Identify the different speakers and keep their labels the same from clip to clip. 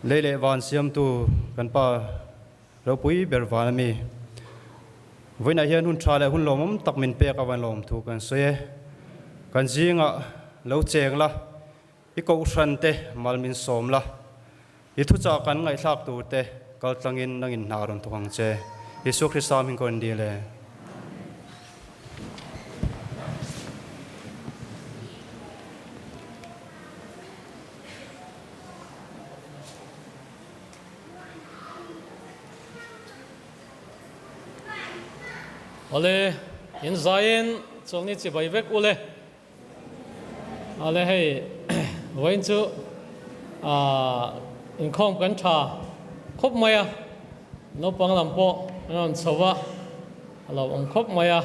Speaker 1: lele van siam tu kan pa ro pui ber van mi voina hian hun thale hun lomom tak min pe ka van lom thu kan soe kan jinga lo cheng la I ko hran te malmin som la I thu cha kan ngai thlak tu te kal tlangin nangin na ron tukang che Yesu Christa min kon dile
Speaker 2: Ole in Zion chongni chi bai vek ule ale hei wain chu in khom kan tha khop maya no panglam po non chowa alo ong khop maya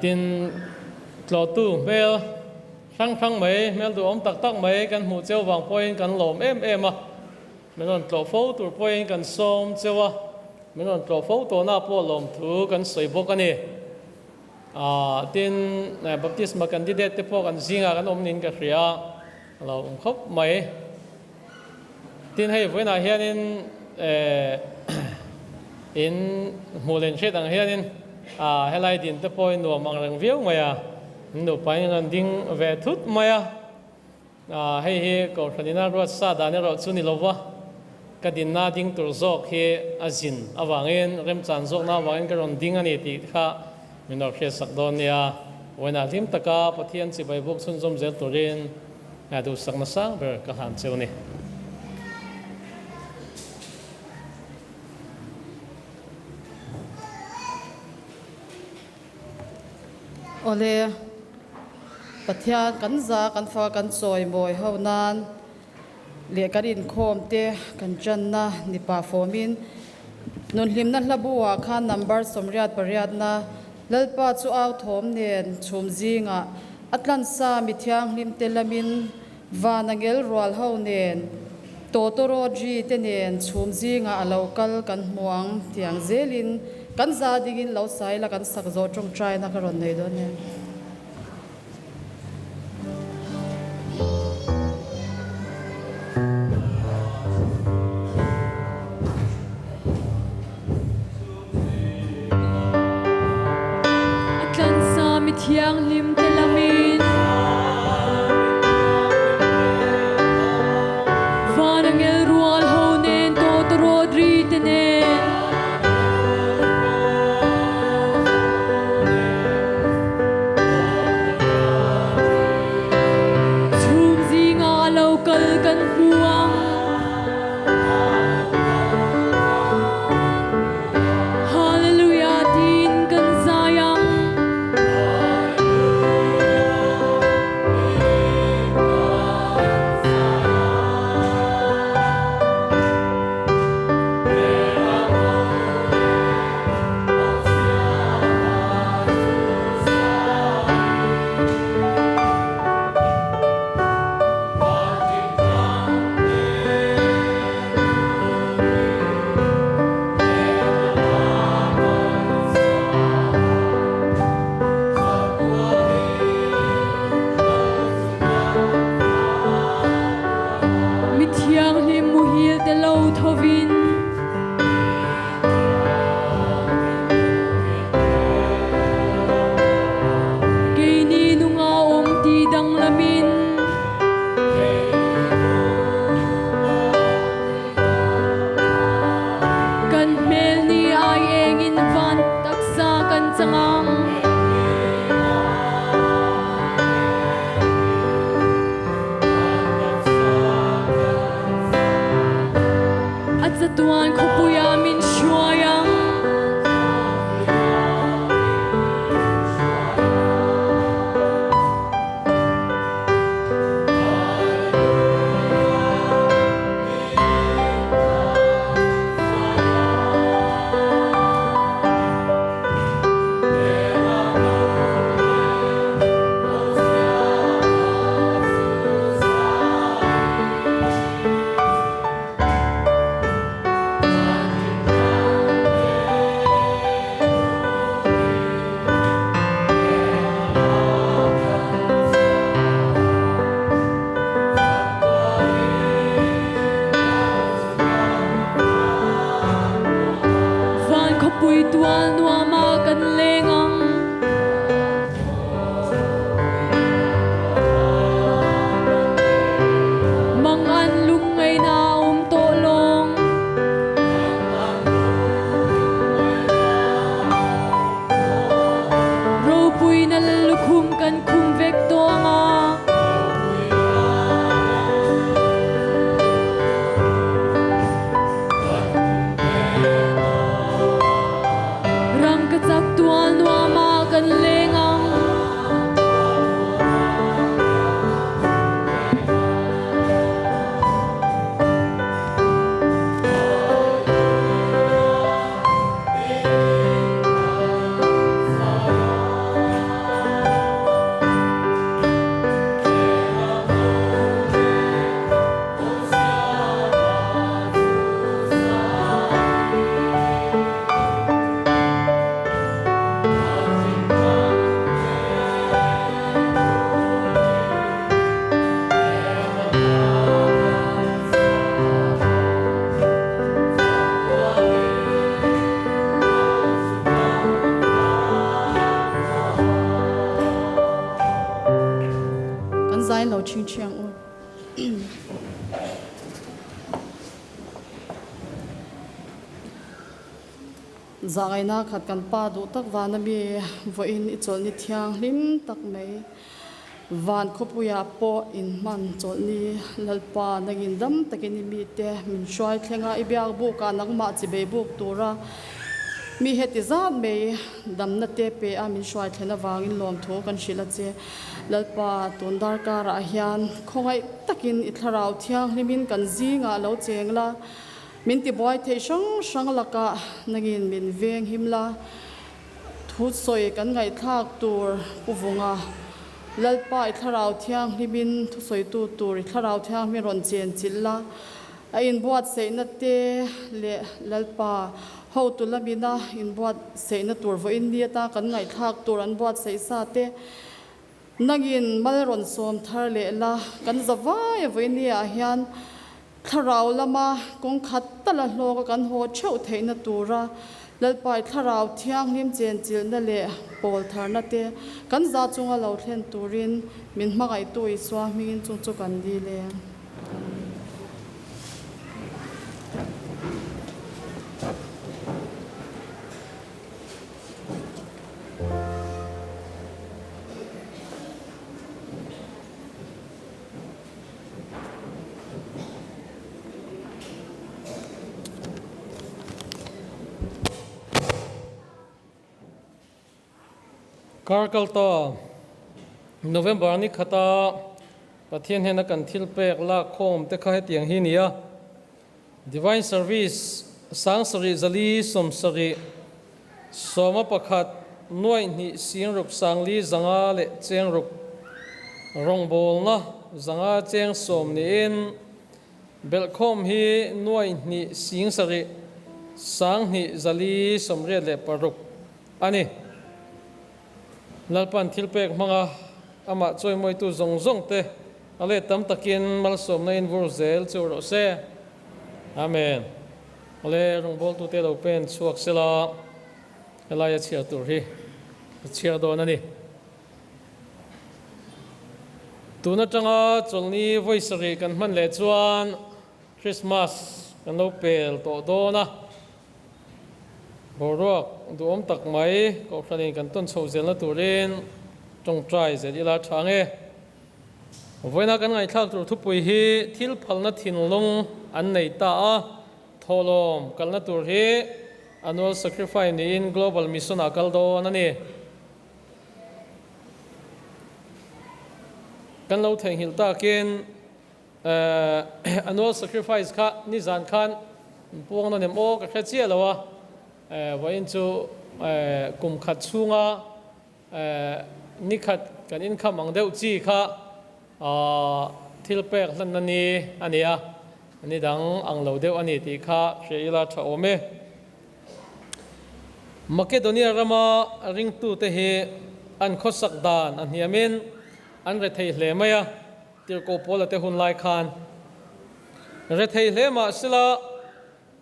Speaker 2: tin tlo tu mel sang mai mel du om tak mai kan hu cheu wang point kan lom em a menon tlo fo tur point kan som chewa mình còn trò phẫu tổ na po lom thu kan soi bok ani tin baptism candidate te po kan zinga kan om nin ka khria lo khop mai tin hei voina hian in mulen che dang hian helai din te po in no mang rang viau mai no pai ngan ding ve thut mai hei hi ko thadina ro sa da ne ro chu ni lowa kadin na ding tur zok he azin awangin rem chan zok na awangin ka ron ding ani ti kha minor khe sakdon ya wena lim taka pathian chi bai bok chun zom zel turin na du sakna sang ber ka han cheuni
Speaker 3: ole pathian kan za kan fa kan choi moi ho nan le karin khom te kan channa nipa fomin non hlimna hlabuwa kha number somriat pariat na lalpa chu aw thom nen chhum zinga atlan sa mithiang hlim te lamin vanangel rwal ho nen totoro ji te nen chhum zinga alokal kan muang tiang zelin kan za dingin lo sai la kan sak zo tong trai na karon nei do ne
Speaker 4: thiang lim te lamin vanangel rual ho nen to rodri te nen chum zinga local kan huang hallelujah tin kan sayang
Speaker 3: lai lo ching chiang u zangai na khat kan pa du tak wana mi vo in I chol ni thiang lim tak mai van khopuya po in man chol ni lalpa nangin dam takin mi te min shwai thlenga I biak bu ka nangma chi be buk tura mi heti zat me dam na te pe a min shwai thlena wangin lom tho kan shila che lalpa tundar ka ra hian khongai takin I tharau thiang limin kan zinga lo chengla min ti boy the sang laka nangin min veng himla thu soi kan ngai thak tur puvunga lalpa I tharau thiang limin thu soi tu tur I tharau thiang mi ron chen chilla a in buat seina te le lalpa ho tu lamina in buat seina tur vo india ta kan ngai thak tur an buat sei sa te nagin mal ron som thar le la kan zawai vo india hian tharau lama kong khat tala hlo kan ho cheu theina tura lalpai tharau thiang lim chen chil na le pol tharna te kan za chunga lo thlen turin min hmagai tu I swa mingin chung chu kan di le
Speaker 2: Karkal to November ni khata pathian hena kan thil pek la khom te kha tiang hi nia divine service sang sari zali som sari soma pakhat noi ni sing ruk sangli zanga le cheng ruk rong bol na zanga cheng som ni in belkhom hi noi ni sing sari sang ni zali som re le paruk ani lalpan thilpek manga ama choi moi tu zong te ale tam takin mal som na in vur zel chu ro se amen ale rong bol tu te lo pen chuak sela elaya chia tur hi chia do na ni tu na changa cholni voice ri kan man le chuan Christmas kan lo pel to do na borok duom tak mai ko khani kan ton chho zel na turin tong trai ze ila thange voina kan ngai thak tur thupui hi thil phalna thinlung an nei ta a tholom kalna tur hi annual sacrifice ni in global mission akal do nani kan lo theng hil ta ken annual sacrifice kha ni zan khan puang na nem o ka kha chia lawa vain chu kum khat chunga ni khat kan in kham ang deuh chi kha thil pek hlan nani ania ani dang ang lo deuh ani ti kha sheila tha ome Macedonia rama ring tu te hi an khosak dan an hiamin an re thei hle maya tir ko pola te hun lai khan re thei hle ma sila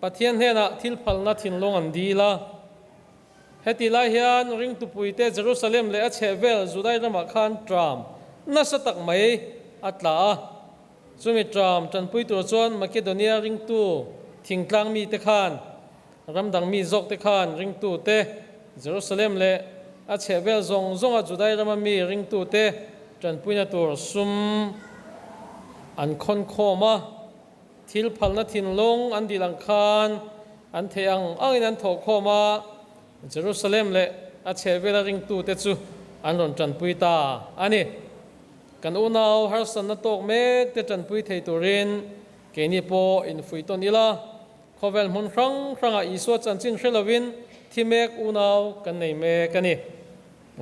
Speaker 2: pathian hena thil phalna thinlong an di la heti lai hian ring tu puite Jerusalem le a chevel Judai rama khan tram na satak mai atla chumi tram tan pui tur chon Macedonia ring tu thingtlang mi te khan ramdang mi zok te khan ring tu te Jerusalem le a chevel zong a Judai rama mi ring tu te tan pui na tur sum an khon khoma thil phalna thinlong an dilang khan an theang angin an tho khoma Jerusalem le a chevela ring tu te chu an ron tran pui ta ani kan unaw har san na tok mek te tran pui thei turin ke ni po in fui ton ila khovel mun rang a iswa chan chin hrelovin thimek unaw kan nei me kani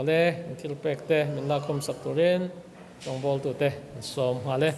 Speaker 2: ole thil pek te min la khom sak turin tong bol tu te som hale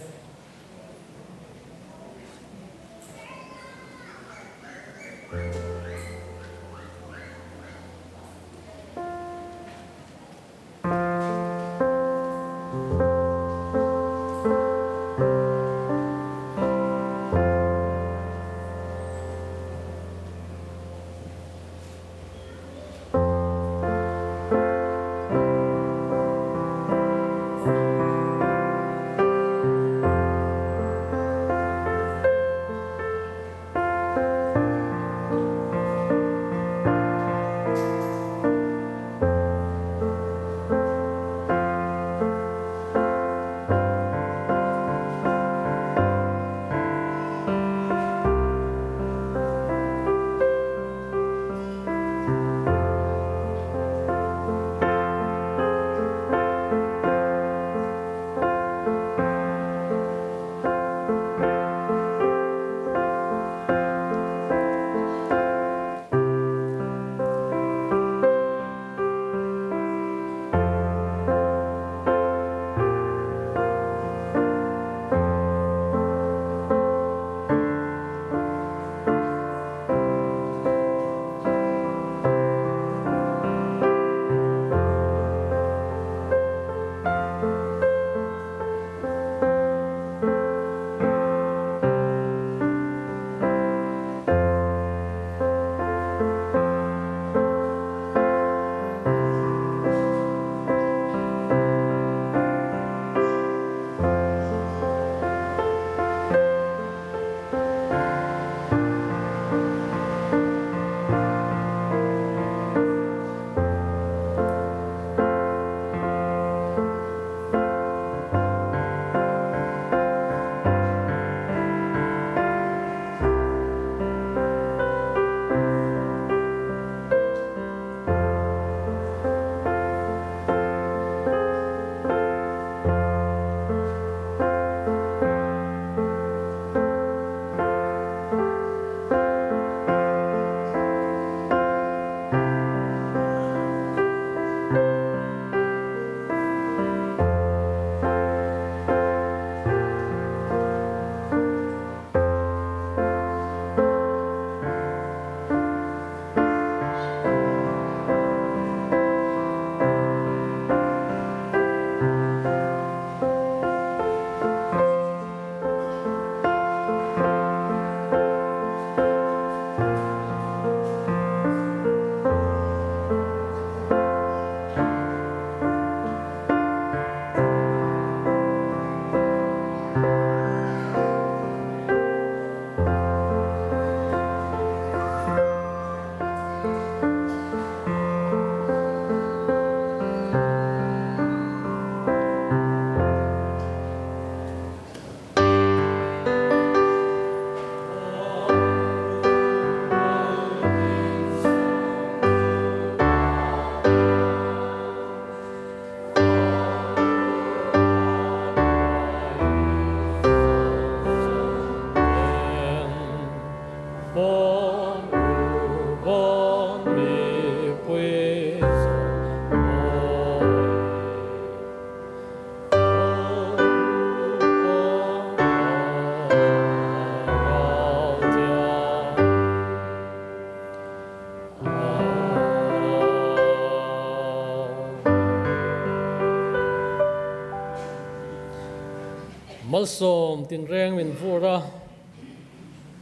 Speaker 2: malsom tin reng min vura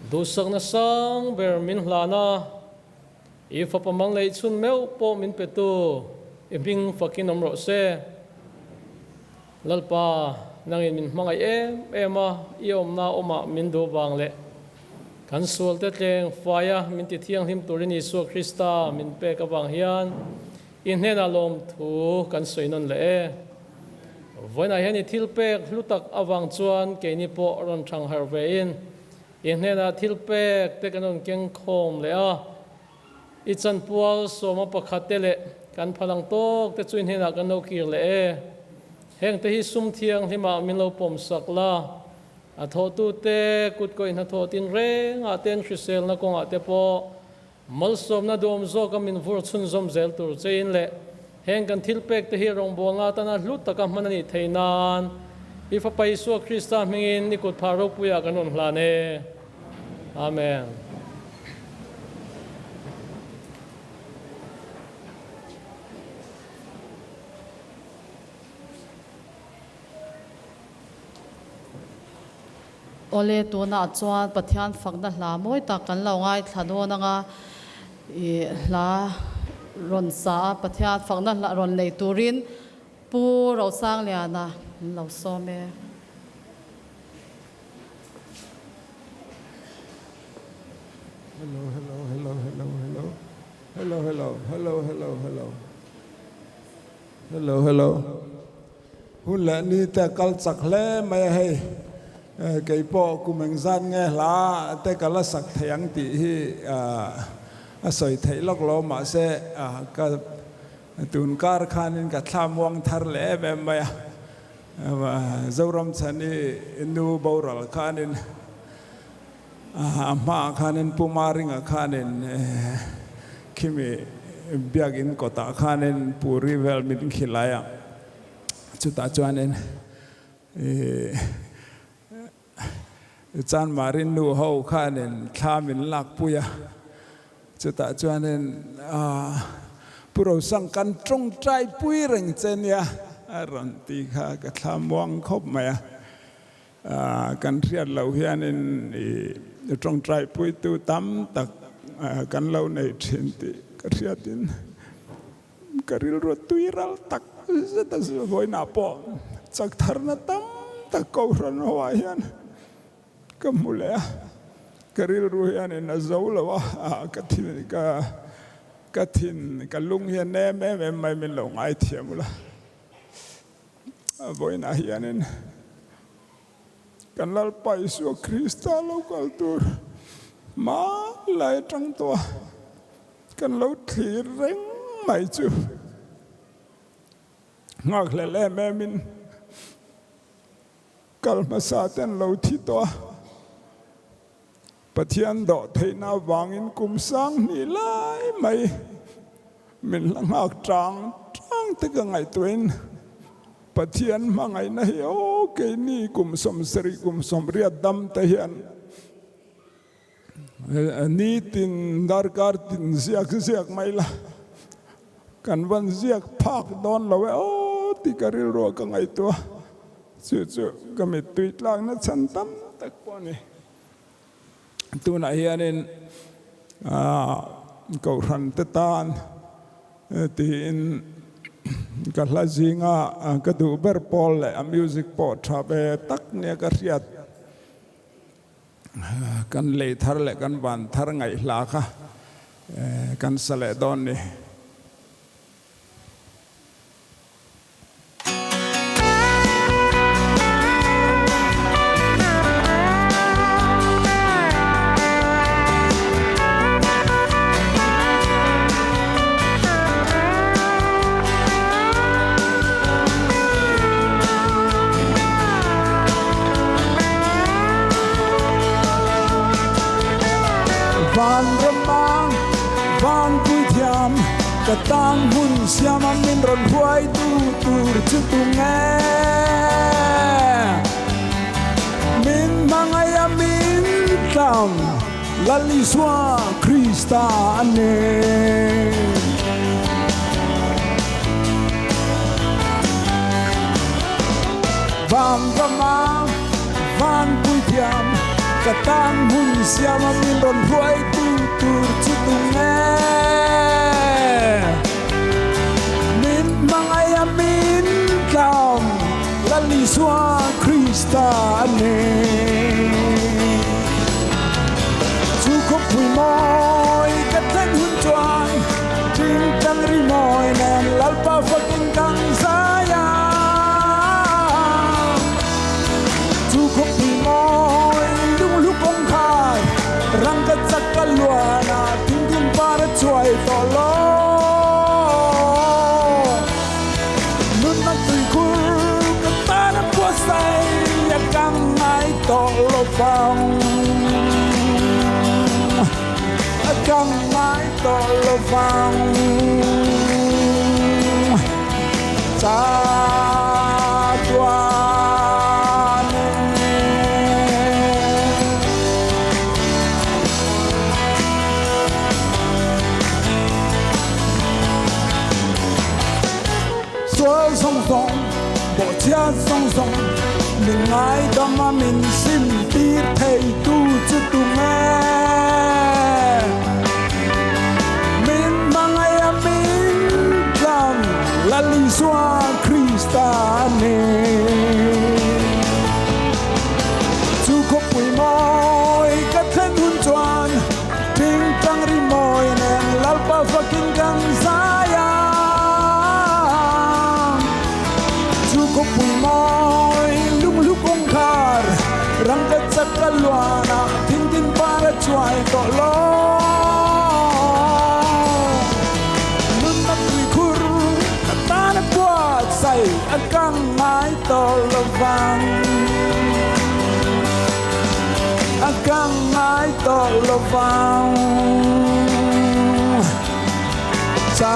Speaker 2: du sak na sang ber min hlana if apamang lei chun meu po min petu ibing fakin amro se lalpa nangin min mangai ema iom na oma min do bang le kan sul te tleng faya min ti thiang him turin Isu Krista min pe ka bang hian in hena lom thu kan soinon le voina hian I thil pek hlutak awang chuan ke ni po ron thang har ve in hena thil pek te kanon keng khom le a I chan pual soma pakhat te le kan phalang tok te chuin hena kan no kir le heng te hi sum thiang hima min lo pom sakla a tho tu te kut ko in tho tin reng a ten hrisel na kong a te po malsom na dom zo ka min vur chun zom zel tur chein le heng kan thil pek te hi rong bol nga ta na hlut ta ka manani theinan I fa pai Isu Krista mingin ni kut pharo puya kanon hlane amen
Speaker 3: ole tu na chuan pathian fakna hla mawi tak kan lo ngai thladon anga I la ron sa pathian fakna hla ron nei turin pu ro sang liana lo some
Speaker 5: hello hun la ni ta kal chak hle mai hei cái bộ của mình gian nghe lá tới cả là sắc thiang tí hi soi thấy lóc lô mà sẽ cái tuần car khanin cái tham vong thar lẽ về mày và dâu ram chani nu bầu ra khanin mà khanin pumaring khanin kimi biagin kota khanin puri vel min khilaya chuta chuanin chan marin nu ho khanin thamin lak puya chuta chuanin puro sang kan trong trai pui reng chen ya ron ti kha ka thlamwang khop maya kan riat lo hianin trong trai pui tu tam tak kan lo nei thin ti ka riatin karil ro tuiral tak ta voi na po chak tharna tam tak ko ran wa hian kamulea karil ruhian in azolawa kathin kalung hian ne mai min lo ngai thiamula voina hianin kan lal pai Isu Krista lo kaltur ma lai tang to kan lo thlir reng mai chu ngak le me min kalma sa ten lo thi to pathian do theina wangin kum sang ni lai mai min langak trang te ka ngai tuin pathian mangai na hi o ke ni kum som sri kum som ria dam te hian ni tin darkar tin ziak mai la kan van ziak phak don lo o ti karil ro ka ngai to chu ka mi tuit lang na chan tam tak po ni tu na hianin ko ran te tan tin ka la zinga ka du ber pol le music po thabe tak ne ka riat kan le thar le kan ban thar ngai hla kha kan sale don ni van ramang van pui thiam ka tang hun siam min ron huai tu tur chu tu nge min mangaya min tam lali swa Krista ane van ramang katan mun siama min ron huai tu tur chu tu nghe min mangaya min kam lali swa Krista ane chu ko pui moi katan hun chuan ting tang ri moi nen lalpa fakin kang saya chu ko pui moi lung lu kong khai rang ka chak ka luana ting tin par chuai to lo nun na tui kur ka ta na po sai ya kang ai to lo pang kang mai to lo vang cha tuan xóa song song bỏ chia song song mình ai đó mà mình xin biết thầy tu chứ tu nghe lali swa Krista ne chu ko pui moi ka then hun chuan ting tang ri moi nen lalpa fakin gang saya chu ko pui moi lung lu kong khar rang ka chak ka luana ting tin para chuai to lo say akang mai to lo vang akang mai to lo vang cha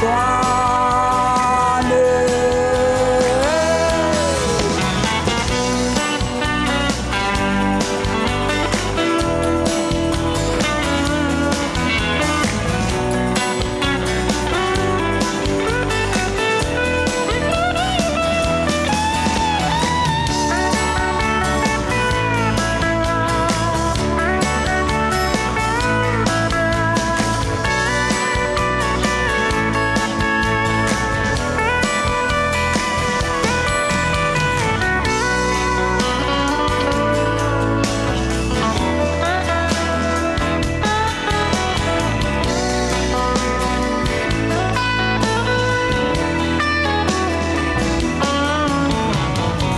Speaker 5: toan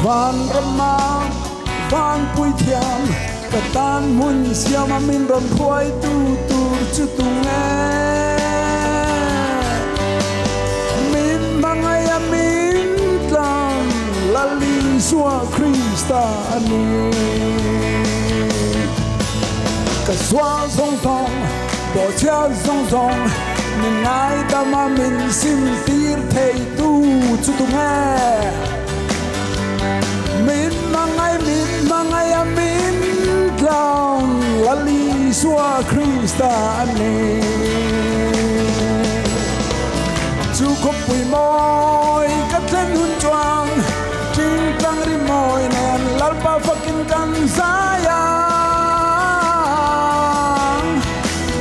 Speaker 5: van rama van pui thiam ka tan mun siama min ron huai tu tur chu tu nghe min mangaya min tlang lali swa Krista ani ka swa song song bỏ chia song song min ai ta ma min sim tir thei tu chu tu nghe min mangai amin lang lali swa Krista ane chu ko pui moi ka then hun chuang ting tang ri moi nen lalpa fakin kan saya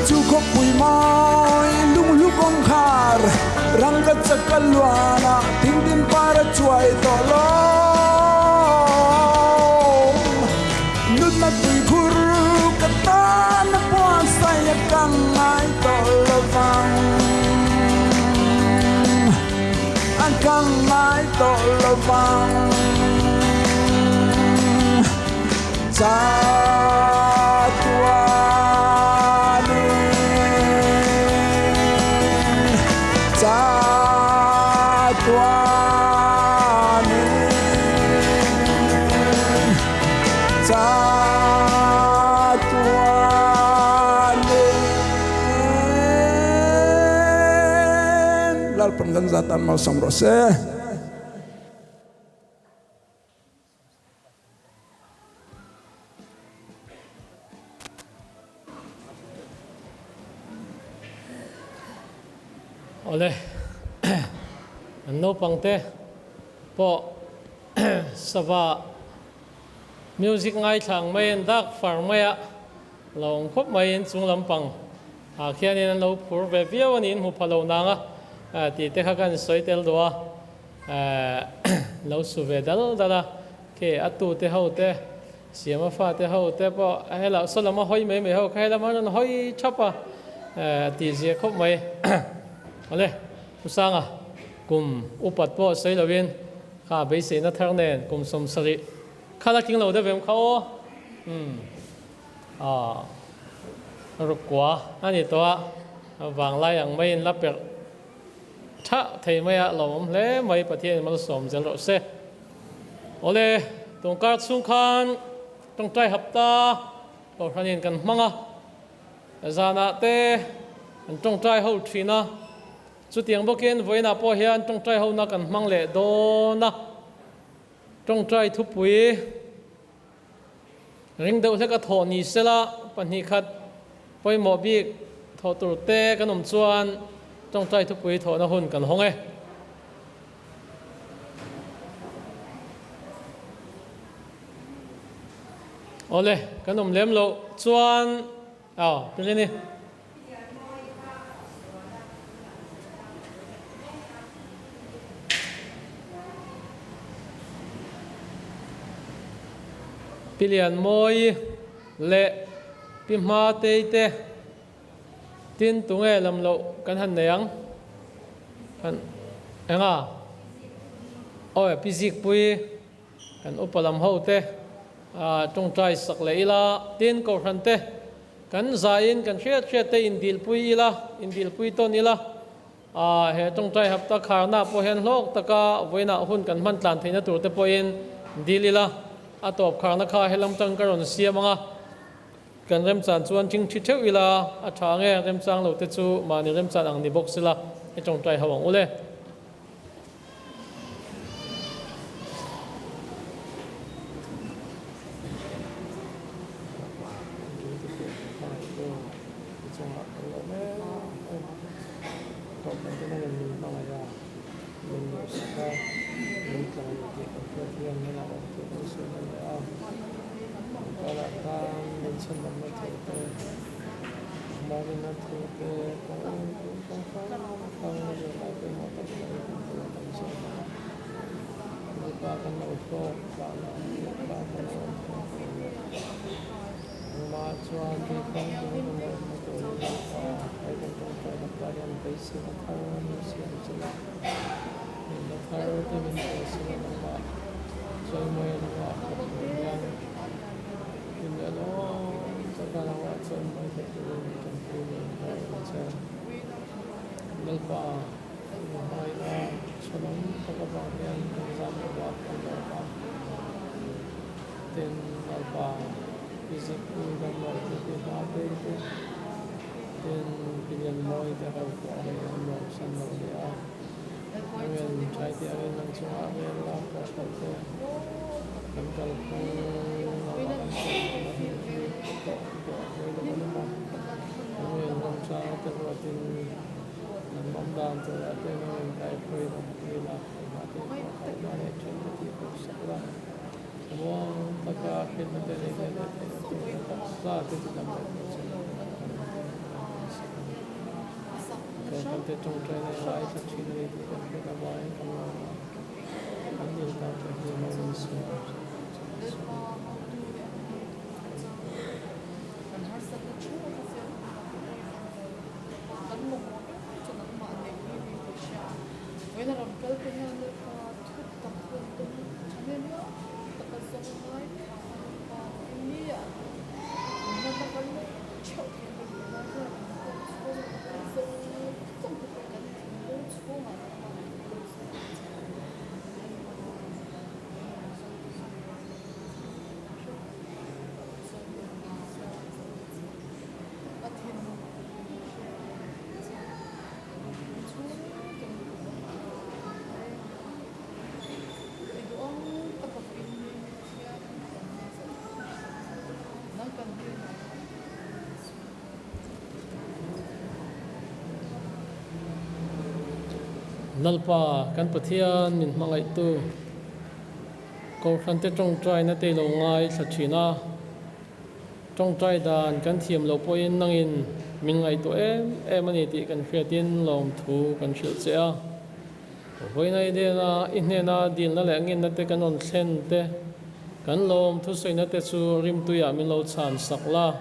Speaker 5: chu ko pui moi lung lu kong khar rang ka chakalwana ting din para chuai to lo tui kur katan po saya kang ai to lo vang kang ai to lo vang cha tuan cha tuan cha penganzatan mau samrose
Speaker 2: ole no pangte po sava music ngay thang mai en dak far mai a long khop mai en chung lampang a khian in lo phur ve viau anin hu phalo nanga ti te kha kan soitel do lo su ve dal dala ke atu te ho te siama fa te ho te po hela solama hoi mai mai ho khaila man hoi chapa ti je khop mai ale usanga kum upat po sei lovin kha be se na thar nen kum som sari khala king lo de vem kho rukwa ani to wang lai ang mai la per tha thei mai a lom le mai pathian mal som zel ro se ole tong kar chung khan tong trai hapta ko hanin kan manga zana te an tong trai ho thina chu tiang bokin voina po hian tong trai ho na kan mang le do na tong trai thu pui ring deuh hleka thaw ni sela pahnih khat poimo bik thaw tur te kan om chuan tong trai thu pui thaw na hun kan hong e ole kan om lem lo chuan pilini pilian moi le pimha te tin tunge lam lo kan han neyang kan enga oi pizik pui kan upalam ho te tong trai sak le ila tin ko han te kan zain kan hriat te indil pui ila indil pui ton ila he tong trai hapta kharna po hen lok taka voina hun kan man tlan theina tur te po in dilila atop kharna kha helam tang karon siamanga kan rem chan chuan ching thi theu ila a thange rem chang lo te chu mani rem chan ang ni box sila e tong trai hawang ule lalpa kan pathian min mangai tu câu khăn tết trong trai na tê lâu ngay sát chỉ na trong trai đàn kan thiam lâu po in nang in min ngai to em ani ti kan khia tin lom thu kan khil che a voi nai de na in ne na din na le ngin na te kan on sen te kan lom thu sei na te chu rim tu ya min lo chan sakla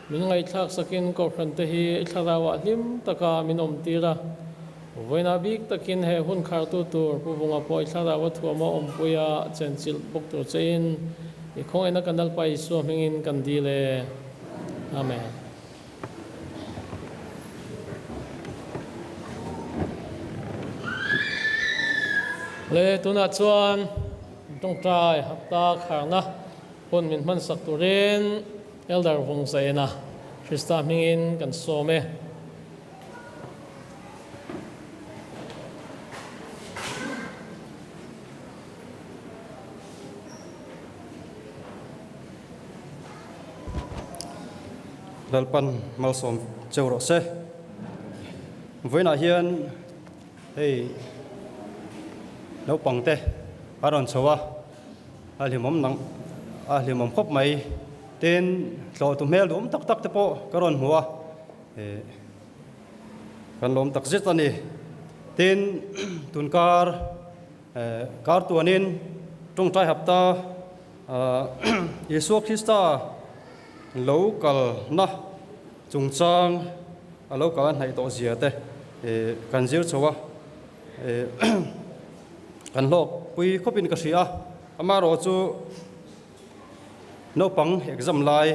Speaker 2: min ngai thak sakin ko khran te hi tharawa lim taka min om tira voi na bik takin he hun khar tu tur pu bunga po tharawa thu ma om puya chen chil bok tu chein i khong ena kanal pai so mingin kan di le amen le tuna chuan trong trai hapta kharna pon min man sak turin elder vong saina Krista mingin kan some
Speaker 1: lalpan malsom chewro se voina hian hei no pangte aron chowa alimom nang alimom khop mai ten tlo tu mel dum tak tak te po karon huwa kan lom tak zet ani ten tunkar kar tuanin tung trai hapta Yesu Krista local na chung chang a local nei to zia te kan zir chowa kan lok pui khopin ka sia ama ro chu no pang exam lai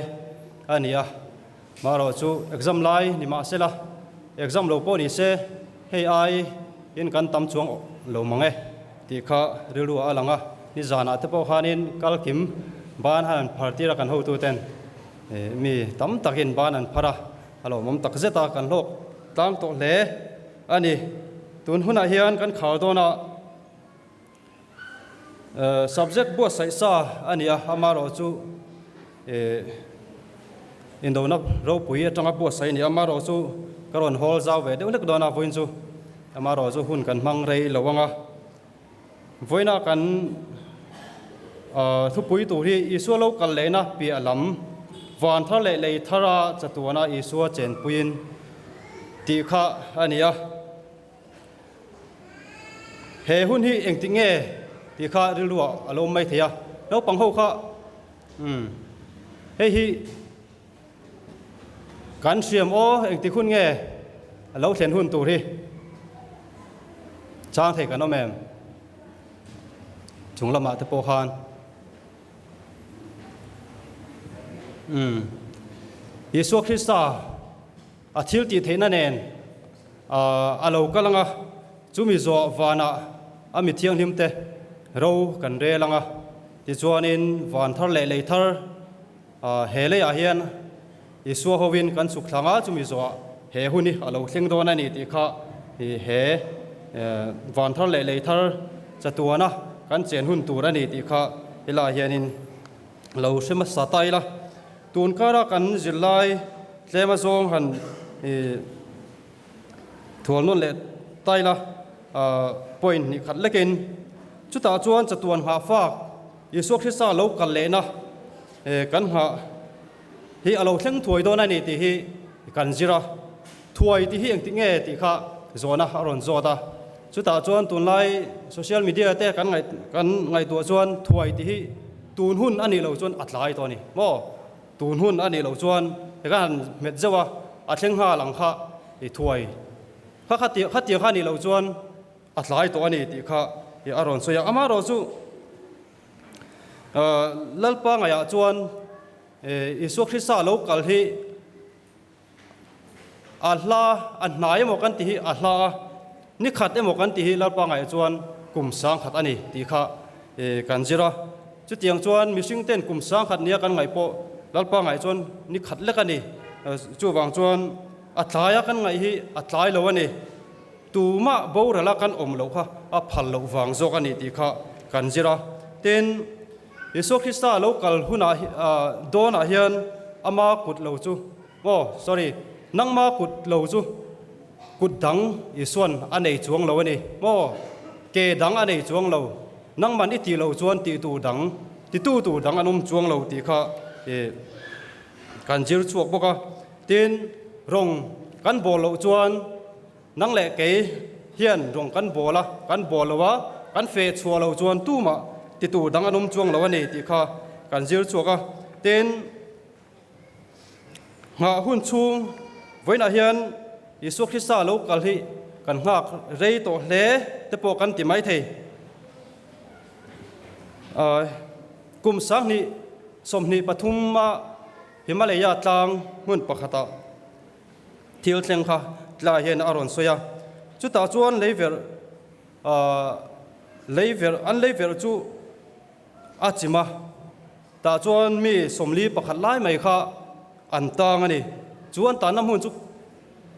Speaker 1: ania ma ro chu exam lai ni ma sela exam lo po ni se hei ai in kan tam chuang lo mangai ti kha rilu alanga ni zana te po khanin kalkim ban han party ra kan ho tu ten mi tam takin ban an phara alo mom tak zeta kan lok tang to le ani tun huna hian kan khar dona subject bo sai sa ania amaro chu indona ro pui atanga bo sai ni amaro chu karon hol zaw ve de lek dona voin chu amaro chu hun kan mang rei lowanga voina kan thu pui tu hi isu lo kal le na pi alam van thar le le thara chatuana isu chen puin ti kha ania he hun hi engtinge ti kha rilua alo mai thia lo pang ho kha he hi kan siam o engti khun nge alo thlen hun tu ri chang thei kan omem chunglama te po khan Yesu Krista athil ti theina nen alo kalanga chumi zo wana ami thiang himte ro kan re langa ti chuanin van thar le le thar hele a hian Yesu hovin kan suk thlanga chumi zo he huni alo thleng dona ni ti kha he van thar le le thar chatuana kan chen hun tur ani ti kha ila hianin lo sema satai la tun kara kan zilai tlema zong han thual non le tai la point ni khat lekin chuta chuan chatuan ha fa Yesu Krista lo kal le na kan ha hi alo thleng thuai don ani ti hi kan zira thuai ti hi engti nge ti kha zona aron zota chuta chuan tun lai social media te kan ngai tu chuan thuai ti hi tun hun ani lo chuan atlai to ni mo tun hun ani lo chuan kan met zawa athleng ha lang kha i thuai kha ti kha ni lo chuan atlai to ani ti kha i aron so ya ama ro chu lalpa ngaya chuan Yesu Krista lo kal hi ahla annai mo kan ti hi ahla ni khat emo kan ti hi lalpa ngai chuan kum sang khat ani ti kha kan jira chu tiang chuan missing ten kum sang khat nia kan ngai po lalpa ngai chuan ni khat lek ani chu wang chuan atlaya kan ngai hi atlai lo ani tuma borala kan om lo kha a phal lo wang zo kan ni ti kha kan jira ten Yesu Krista lo kal huna dona hian ama kut lo chu sorry nangma kut lo chu kut dang isuan anei chuang lo ani ke dang anei chuang lo นังมันอิติเราจวนตีตูดังตีตูดังอันจวงเราตีข้ากันจิรชวกบอกว่าตีนรงกันโบเราจวนนังแหลกเกยเฮียนรงกันโบละกันโบละวะกันเฟชัวเราจวนตู้มาตีตูดังอันจวงเราวันนี้ตีข้ากันจิรชวกตีนหาหุ่นชูไว้นาเฮียนยิสุคริสต์ลูกกัลฮีกันหักเรย์โตเล่เตปกันติไม่เทกุมสักนี้สมนี้ปฐุมมาหิมาลายาตางมุนปะขตาทิลเซงค่ะลาเห็นอารอนสวยจุดตาจวนเลเวลอันเลเวลจูอาจิมาตาจวนมีสมลีปะขไล่ไม่ค่ะอันตางอันนี้จวนตาน้ำหุ่นจุ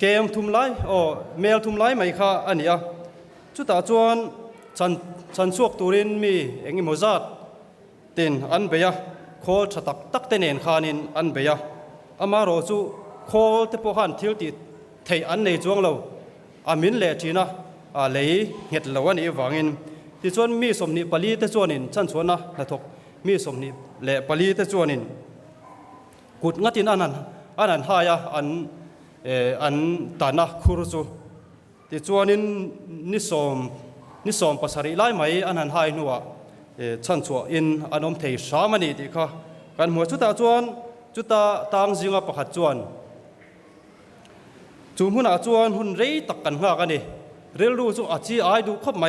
Speaker 1: เกมทุ่มไล่เมลทุ่มไล่ไม่ค่ะอันนี้จุดตาจวนฉันชวกตูรินมีเอ็งโมซัดตินอันเบียโคลชะตักเตเนนขานินอันเบียอามาโรจูโคลเตปหันทิลติเทอันในจวงเราอามินเลจีนะเลยเห็ดเราวันนี้วางินที่ชวนมีสมนิปลีเตจวนินฉันชวนนะนะทกมีสมนิเลปลีเตจวนินกุดงัดอินอันนั้นหายอันตานะคุรุจูที่จวนินนิสมภาษาไล่ไหมอันนั้นหายนัวฉันชัวอินอันอมเทสามันนี่ดีค่ะกันหัวจุดตาจวนจุดตาตางจิงประคัดจวนจุ่มหุ่นอาจวนหุ่นเรย์ตักกันหักกันนี่เรียลรู้จุอาจีไอดูครบไหม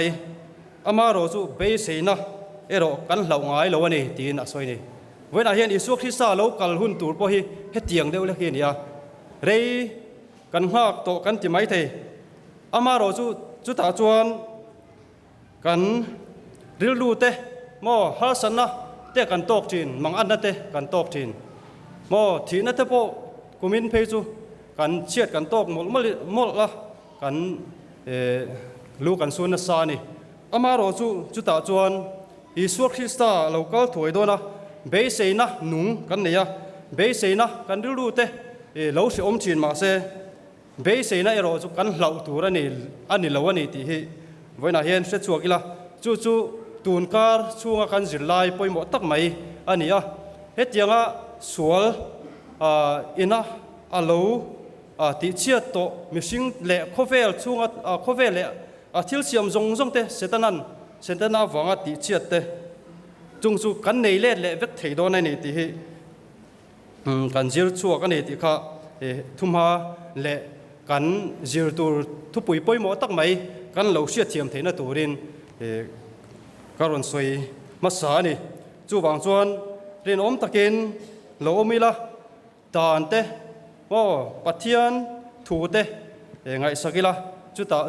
Speaker 1: อามาโรจุเบสนะโรกันเหล่าไงเหล่าวันนี้ตีนสวยนี่เวลาเห็นอิสุคริสต์เหล่ากัลหุ่นตูร์พอฮีเฮตียงเดียวเล็กนี่เรย์กันหักโตกันติไม่เทอามาโรจุดตาจวนกันเรียลรู้เตะมอฮาสันนะเตะกันตอกจีนมังอันนั่นเตะกันตอกจีนมอทีนั่นเตะพอกุมินเพจูกันเชียดกันตอกหมดละกันลูกันสุนสานี่อามาโรจุตาจวนอิสุคริสต์เราก็ถอยโดนะเบสเซนะนุ่งกันเนี่ยเบสเซนะกันรู้เตะเราสิอมจีนมาเซเบสเซนะเราจุกันเหล่าตัวนี่อันนี้เราวันนี้ที่ไว้น่าเห็นเสร็จชัวกิละจู่ตูนการช่วงกันจิลไลปอยหมดตักไหมอันนี้เฮ็ดยังสวลอินะอาลูติเชียโตมิสิงเละโคเวลช่วงโคเวลเละทิลเซียมจงเตเสตนันวังติเชียเตจงจู่กันในเล่เละเวกเทโดนในที่กันจิลชัวกันในที่ข้าทุ่มหาเละกันจิลตูทุปุยปอยหมดตักไหมกันเหล่าเชียเทียมเทนตูรินการันสวยมาสานี่จู่บางส่วนเรียนอมตะกินเหล่ามีละตานเตปัทยันถูเตไงสักละ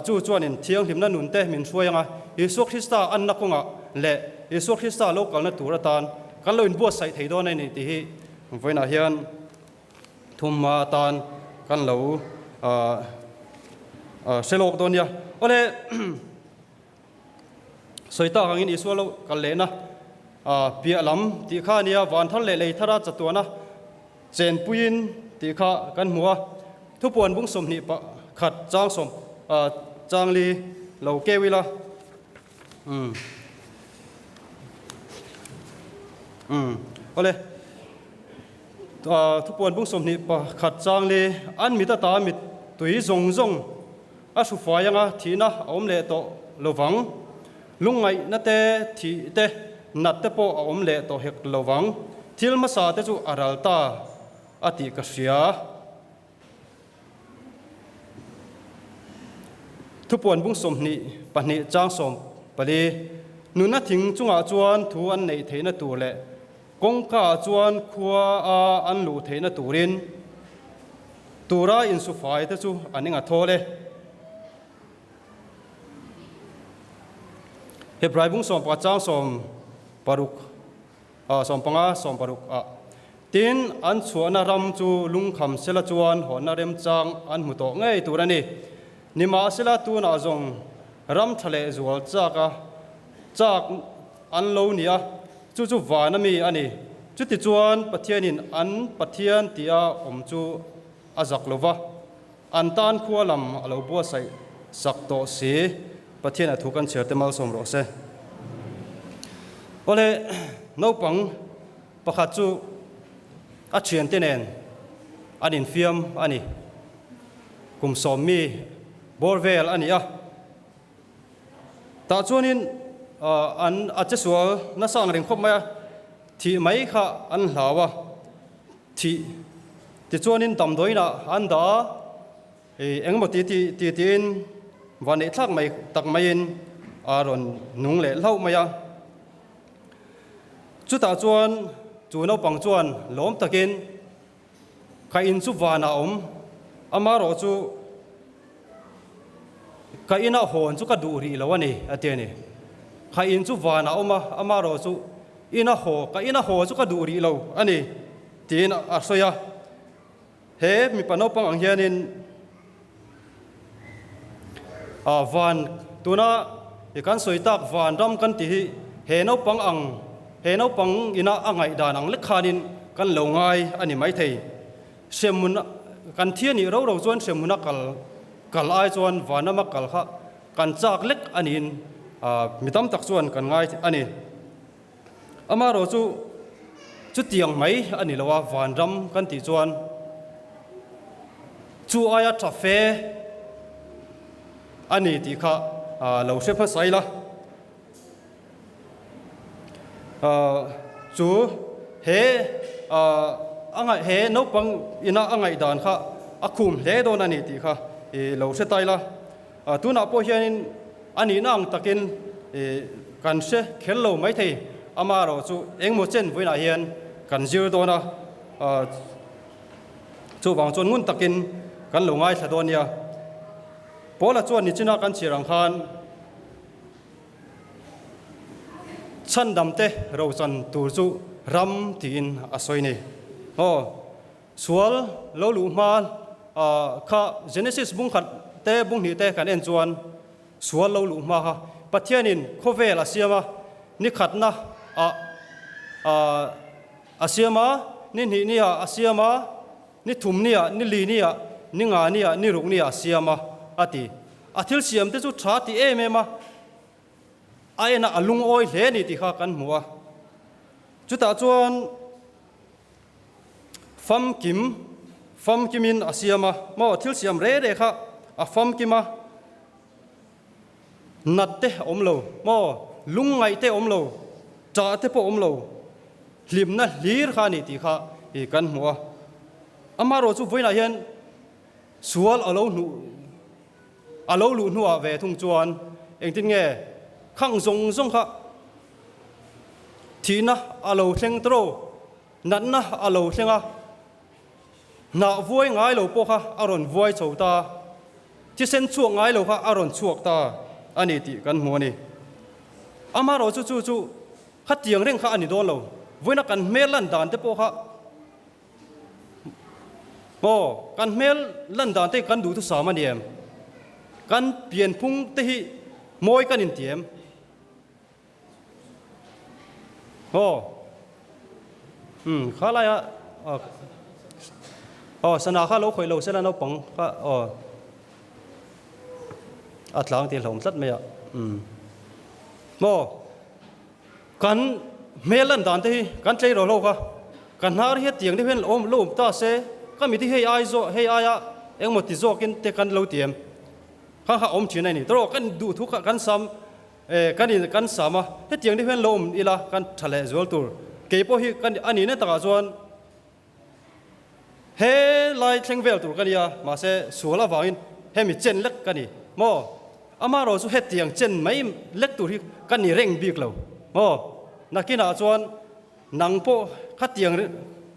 Speaker 1: จู่จวนนี่เที่ยงหิมนั่นนุ่นเตมินช่วยยังไงยิสุคริสต์อันนักงะเละยิสุคริสต์โลกกันนั่นตัวตานกันเลยบัวใส่ไทยด้วยในที่ไว้น่าเฮียนทุ่มมาตานกันเหล่าเสลกตัวเนี่ยโอเลสวยตากังอินอิสวาลกันเลยนะเปียลำตีข้าเนี่ยวันทันเลยทาราจัตัวนะเจนปุยินตีข้ากันหัวทุกปวนบุ้งสมนิปะขัดจางสมจางลีเหล่าเกวิละโอเลทุกปวนบุ้งสมนิปะขัดจางลีอันมิตรตามิตุยจงอาสุฟายังทีนะอมเลโตโลวังลุงไงนั่นเตที่เตนัดเตปอมเล่ตัวเฮกลวังทิลมาสาเตจูอารัลตาอติกเสียทุกปวนบุ้งสมนิปนิจางสมปลีนุนัดทิ้งจุงอาจวนทูอันในเทนตัวเล่กงกาจวนขัวอันลูเทนตัวรินตัวราอินสุฟายเตจูอันนี้งาโทเล่เฮบรายบุ้งสมปะจ้างสมปารุกสมปังสมปารุกตินอันชวนนารำจูลุงคำเสลจวนหอนาเรมจางอันมุโตง่ายตัวนี้นิมาเสลตัวนาจงรำทะเลจวลจากอันโลเนียจู่วานามีอันนี้จุดที่จวนปะเทียนินอันปะเทียนที่อมจูอาจักลวะอันตานขัวลำเราบัวใส่สักโตสีปะเทียนถูกกันเชื่อเต็มมาสมรส ole no pang pakhat chu a thian te nen anin fiam ani kum som mi borvel ani a ta chuanin an a che sual na sang reng khop ma thi mai kha an hlawa thi ti chuanin tam doina an da engmo ti tin van e thak mai tak mai in aron nung le lau maya chu ta chuan chu no pang chuan lom takin ka in chu wana ama ro chu ka ina hon chu ka du ri lawani atene ka in chu wana ama ro chu ina ho chu ka du ri lo ani tin a soya he mi pano pang ang hianin van tuna ikan soitak van ram kan ti he no pang ina angai dan ang lekhanin kan lo ngai ani mai thei semun kan thiani ro chuan semuna kal ai chuan vanama kal kha kan chak lek anin mitam tak chuan kan ngai ani ama ro chu tiang mai ani lawa van ram kan ti chuan chu aya trafe ani ti kha lo se pha sai la chu he angai he no pang ina angai dan kha akhum hle don ani ti kha lo se tai la tuna po hian ani nang takin kan se khel lo mai thei ama ro chu engmo chen voina hian kan zir dona chu wang chon ngun takin kan lo ngai thadonia pola chuan ni china kan chirang khan chan damte ro chan tur chu ram tin asoi ni sual lo lu man kha Genesis bung khat te bung ni te kan en chuan sual lo lu ma ha pathianin khovel asiama ni khatna asiama ni nia asiama ni thum nia ni li nia ni nga nia ni ruk nia asiama ati athil siam te chu tha ti emema aina alung oi hle ni ti kha kan muwa chuta chuan fam kimin asiama mo thil siam re kha a fam kima natte omlo mo lungai te omlo cha te po omlo hlimna hlir kha ni ti kha e kan muwa amaro chu voina hian sual alo lu nuwa ve thung chuan engtin nge khang zong kha thina alo thleng tro nanna alo thlenga na voi ngai lo po kha aron voi chota ti sen chuak ngai lo kha aron chuak ta ani ti kan mu ni amaro chu khat tiang reng kha ani don lo voina kan melan dan te po kha kan mel lan dan te kan du tu sama niam kan pian phung te hi moi kan in tiam khala ya sana kha lo khoi lo sela no pang kha atlang ti hlom tlat me ya kan melan dan te kan tlei ro lo kha kan har hi tiang de ven om lo ta se ka mi ti hei aya engmo ti zo kin te kan lo tiam kha om thin ni tro kan du thu kha kan sam kan sama he tiang de ven lo om ila kan thale zol tur ke po hi kan ani ne ta chuan he lai thleng vel tur kan ya ma se suala wangin he mi chen lek kan ni mo ama ro chu he tiang chen mai lek tur hi kan ni reng bik lo nakina chuan nang po kha tiang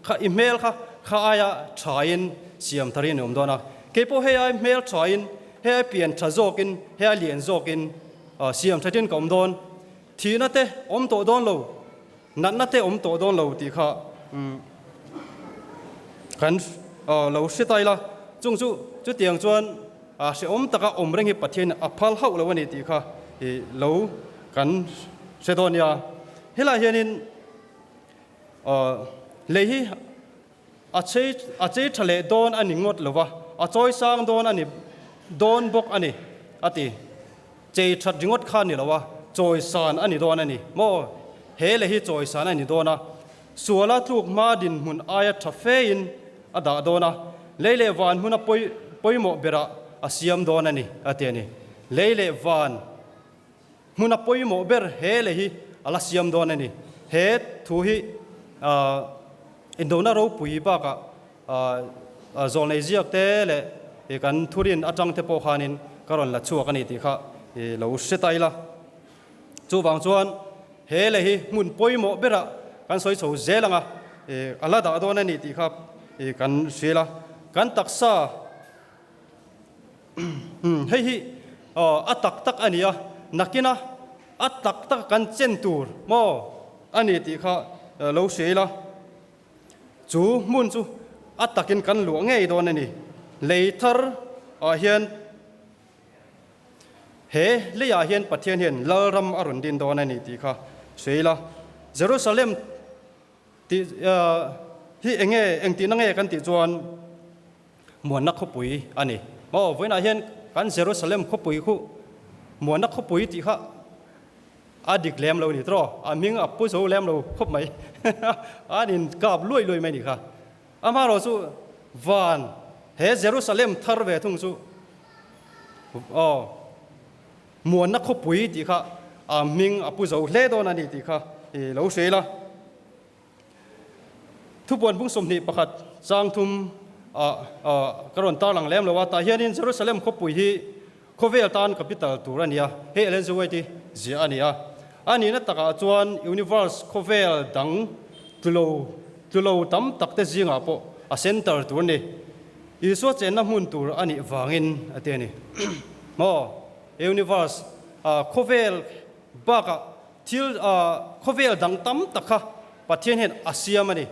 Speaker 1: kha email kha aya thain siam tharin om dona ke po he ai mail thain he pian tha zokin he lian zokin siam thatin kom don thina te om to don lo nan na te om to don lo ti kha kan lo sitai la chung chu tiang chuan se om taka om reng hi pathian a phal hau lo ani ti kha e lo kan se don ya hela hianin lehi achei thale don ani ngot lova a choi sang don ani don bok ani ati chei that ringot khan ni lova choi san ani don ani mo he le hi choi sana ni dona suala tluk ma din mun aya thafein ada dona leile van huna poimo bera asiam dona ni ateni leile van huna poimo ber he le hi ala siam dona ni he thu hi indona ro pui ba ka zol nei ziak te le e kan thurin atang te po khanin karon la chuak ani ti kha e lo setai la chu wang chuan he le hi mun poimo bera kan soi chho zelanga e ala da don ani ti kha e kan sila kan taksa hei hi atak tak ania nakina atak tak kan centur mo ani ti kha lo sila chu mun chu atakin kan lu ngei don ani leithar hian he leya hian pathian hian lalram arun din don ani ti kha seila Jerusalem ti hi engti na nge kan ti chuan muan na khopui ani mo voina hian kan Jerusalem khopui khu muan na khopui ti kha adik lem lo ni tro aming apu zo lem lo khop mai anin kap loi mai ni kha ama ro chu van he Jerusalem thar ve thung chu muan na khopui ti kha aming apu zo hle don ani ti kha e lo seila thu pon bung som ni pakhat chang thum karon ta lang lem lo wa ta hianin Jerusalem khopui hi khovel tan capital turania he elen zuwai ti zia ania ani na taka chuan universe khovel dang tulo tam takte zinga po a center tur ni iso chen na mun tur ani wangin ateni mo universe khovel baka til khovel dang tam takha pathian hen asiam ani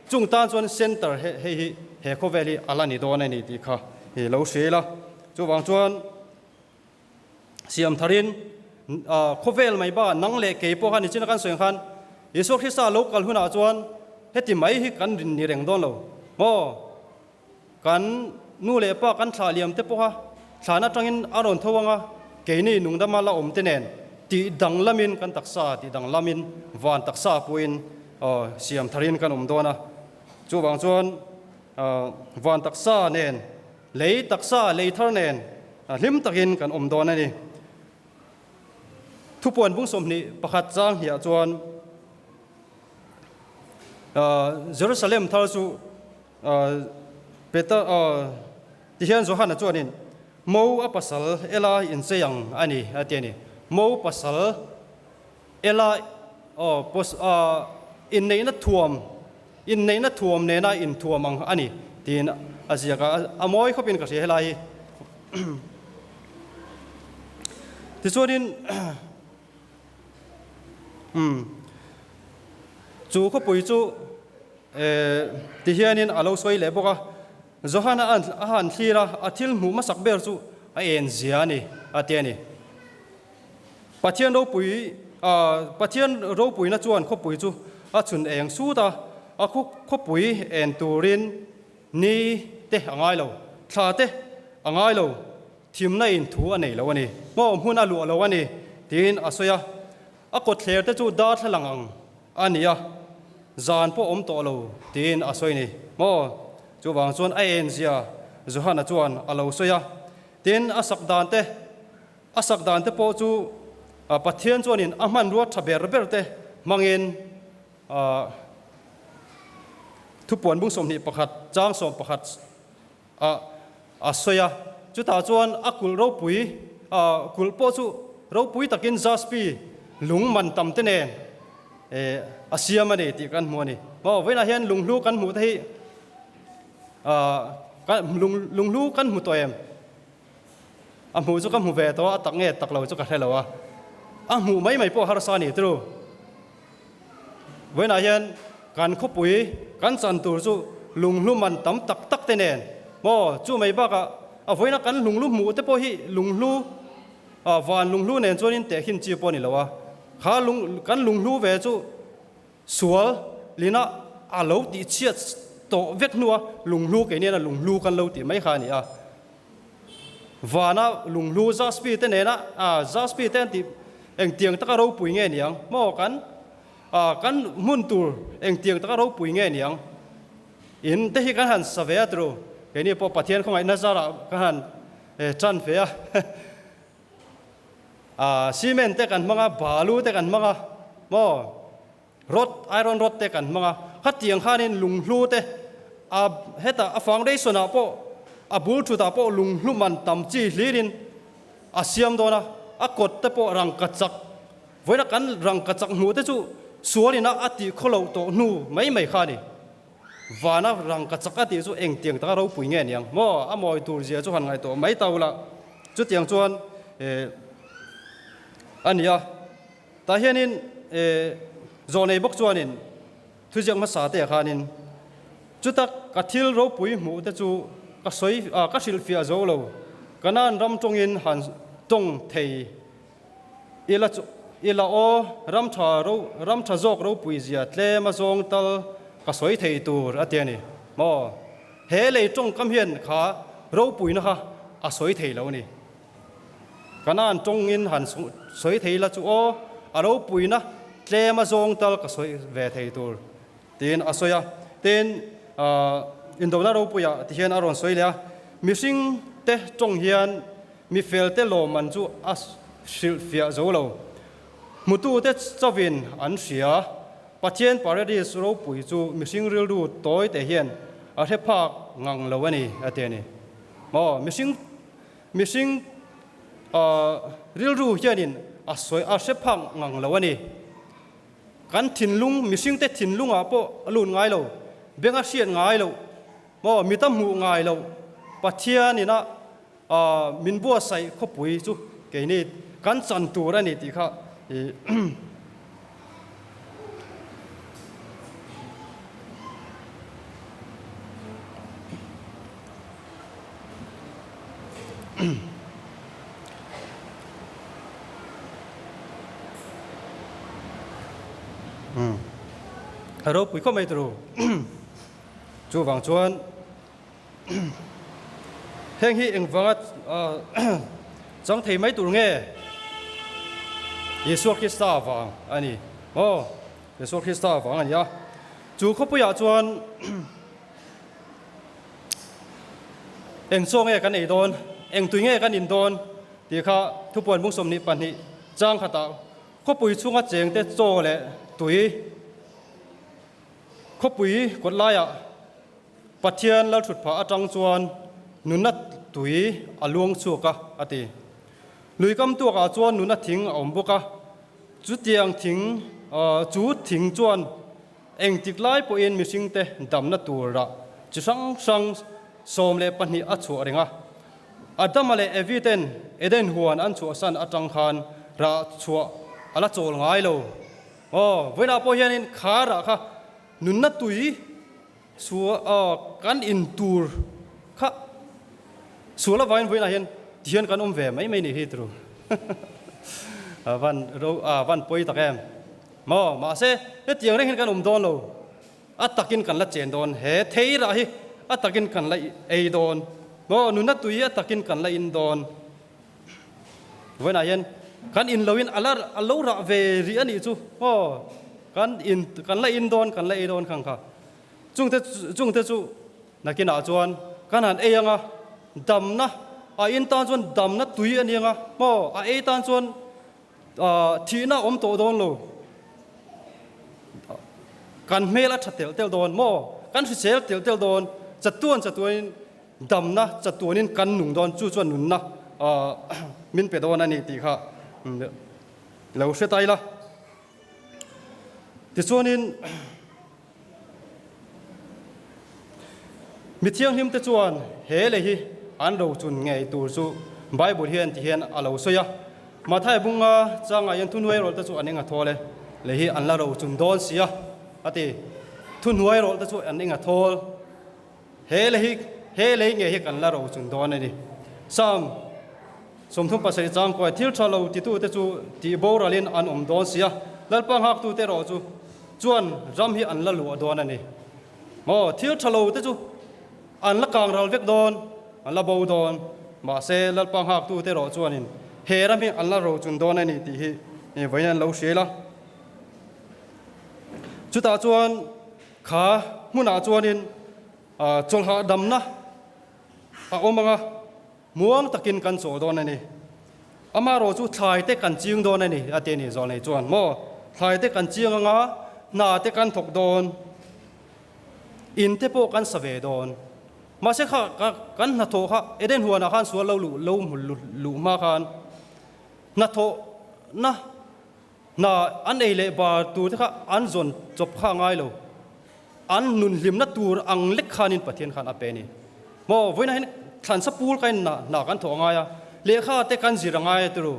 Speaker 1: chung tan chuan center he khoveli alani don ani ti kha he lo sela chu wang chuan siam tharin khovel mai ba nang le ke po khan chin kan soeng khan iso khisa local huna chuan heti mai hi kan rin ni reng don lo mo kan nu le pa kan thla liam te po ha thana tangin aron thowanga ke ni nungdama la om te nen ti dang lamin kan taksa ti dang lamin van taksa puin siam tharin kan dona chu wang chuan van taksa nen lei taksa lei thar nen hlim takin kan dona ni thu pon bung som ni pakhat chang hia chuan Jerusalem thar chu Peter ti hian Johan a chuanin mo a pasal ela in cheyang ani atiani mo pasal ela in nei na thuam ne na in thuamang ani tin azia ka amoi khopin ka se helai ti chuanin chu khopui chu ti hianin alo soi le boka Johanna han thira athil mu masak ber chu a en ziani atiani pathian ro pui na chuan khopui chu a chun eng su ta a khopui en turin ni te angai lo thla te angai lo thim na in thu anei lo ani mo hmun alu lo ani tin asoya a ko thler te chu da thlangang ania zan po om to lo tin asoi ni mo chu wang chuan a en zia Johanna chuan alo soya tin asak dan te po chu pathian chuan in aman ruat thaber te mangin thu pon bung som ni pakhat chang som pakhat asoya chu ta chuan akul ro pui kul po chu ro pui takin jaspi lung man tam te nen asiam ani ti kan mu ani mo veina hian lunglu kan mu thei kan lunglu kan mu to em amu chu kan mu ve to atak nge tak lo chu ka thelawa amu mai po har sa ni tru veina hian kan khopui kan chan tur chu lunglu man tam tak te nen mo chu mai ba ka voina kan lunglu mu te po hi lunglu van lunglu nen chuan in te hin chi po ni lawa kha kan lunglu ve chu sual lina alo ti chiat to vek nuwa lunglu ke ne na lunglu kan lo ti mai kha ni a vana lunglu jaspi te ne na jaspi te ti eng tiang taka ro pui nge niang mo kan kan mun tur eng tiang ta ro pui nge niang in te hi kan han savea tru ke ni po pathian khong ai nazara kan han chan fea cement te kan manga balu te kan manga mo rod iron rod te kan manga khatiang khanin lung hlu te heta a foundation a po a bul thu ta po lung hlu man tam chi hlirin asiam dona a kot te po rang kachak voina kan rang kachak nu te chu sualina ati kholo to nu mai kha ni wana rang kachak ati chu eng tiang ta ro pui nge niang mo a moi tur zia chu han ngai to mai taula chu tiang chuan ania ta hianin zonei bok chuanin thujiang ma sa te khanin chutak kathil ro pui mu te chu ka soi ka sil fia zo lo kanan ram tongin han tong thei ila o ram tha jok ro pui zia tle ma zong tal ka soi thei tur atiani mo he le tong kam hian kha ro pui na kha a soi thei lo ni kanan tongin han soi thei la chu o a ro pui na tle ma zong tal ka soi ve thei tur tin asoya tin indona ro puya ti hian aron soi le missing te tong hian mi fel te lo man chu as sil fia zo lo mutu te chawin an sia pathian paradise ro pui chu missing ril du toy te hian a the phak ngang lo ani ateni mo missing ril ru hianin a soi a se phak ngang lo ani kan thin lung missing te thin lunga po alun ngai lo benga sian ngai lo mo mitam mu ngai lo pathian ina min bua sai khopui chu ke ni kan chan tur ani ti kha ro pui ko mai tru chu wang chuan heng hi eng wangat chang thei mai tur nge Yesu Krista wang ani Yesu Krista wang ani ya chu kho puya chuan eng chong e kan ei don eng tui nge kan in don ti kha thu pon mung som ni pan ni chang khata kho pui chunga cheng te cho le tui kho pui kot la ya pathian la thut pha atang chuan nunat tui alung chuka ati luikam tu ka chuan nunat thing om boka chu tiang thing chu thing chuan eng tiklai po in missing te damna turra chi sang som le pani a chu ringa adamale eviten eden huan an chu san atang khan ra chu ala chol ngai lo voina po hianin khara kha nunna tui su kan in tur kha sula vain voina hian thian kan ve mai ni hi tru van poi takem ma se he tiang reng kan don lo atakin kan la chen don he thei ra hi atakin kan la ei don mo nunna tui atakin kan la in don voina hian kan in loin alar alora ve ri ani chu kan la in don kan la ei don khang kha chung te chu nakina chuan kan han eyanga damna a in tan chuan damna tui anianga mo a ei tan chuan thina om to don lo kan mela thatel tel don mo kan sel tel don chatuan damna chatuanin kan nung don chu chuan nunna min pe don ani ti kha lo se tai la ti chuanin mi thiang him te chuan he le hi an ro chun ngei tur chu bible hian ti hian alo soya mathai bunga changa yan thunwai rol ta chu aninga thole le hi an la ro chun don sia ati thunwai rol ta chu aninga thol he le nge hi kan la ro chun don ani sam somthum pasai chang ko thil thalo ti tu te chu ti boralin an don sia lalpang hak tu te ro chu chuan ram hi an la lu don ani mo thil thalo te chu an la kang ral vek don an la bo don ma se lalpang hak tu te ro chuanin he ram hi an la ro chun don ani ti hi ni voinan lo shela chú ta chuan khá muốn à chuan in chol ha đầm na ôm nga muang takin kan so don này ama ro chu thai te kan chiang don này ate ni zol nei chuan mo thai te kan chiang nga na te kan thok don in te po kan save don ma se kha kan na tho kha eden huana khan sual lo lu ma khan na tho na an ei le ba tu te kha an zon chop kha ngai lo an nun lim na tur ang lek khanin pathian khan ape ni mo voina hin than sa pul kain na kan tho ngai ya le kha te kan zira ngai tu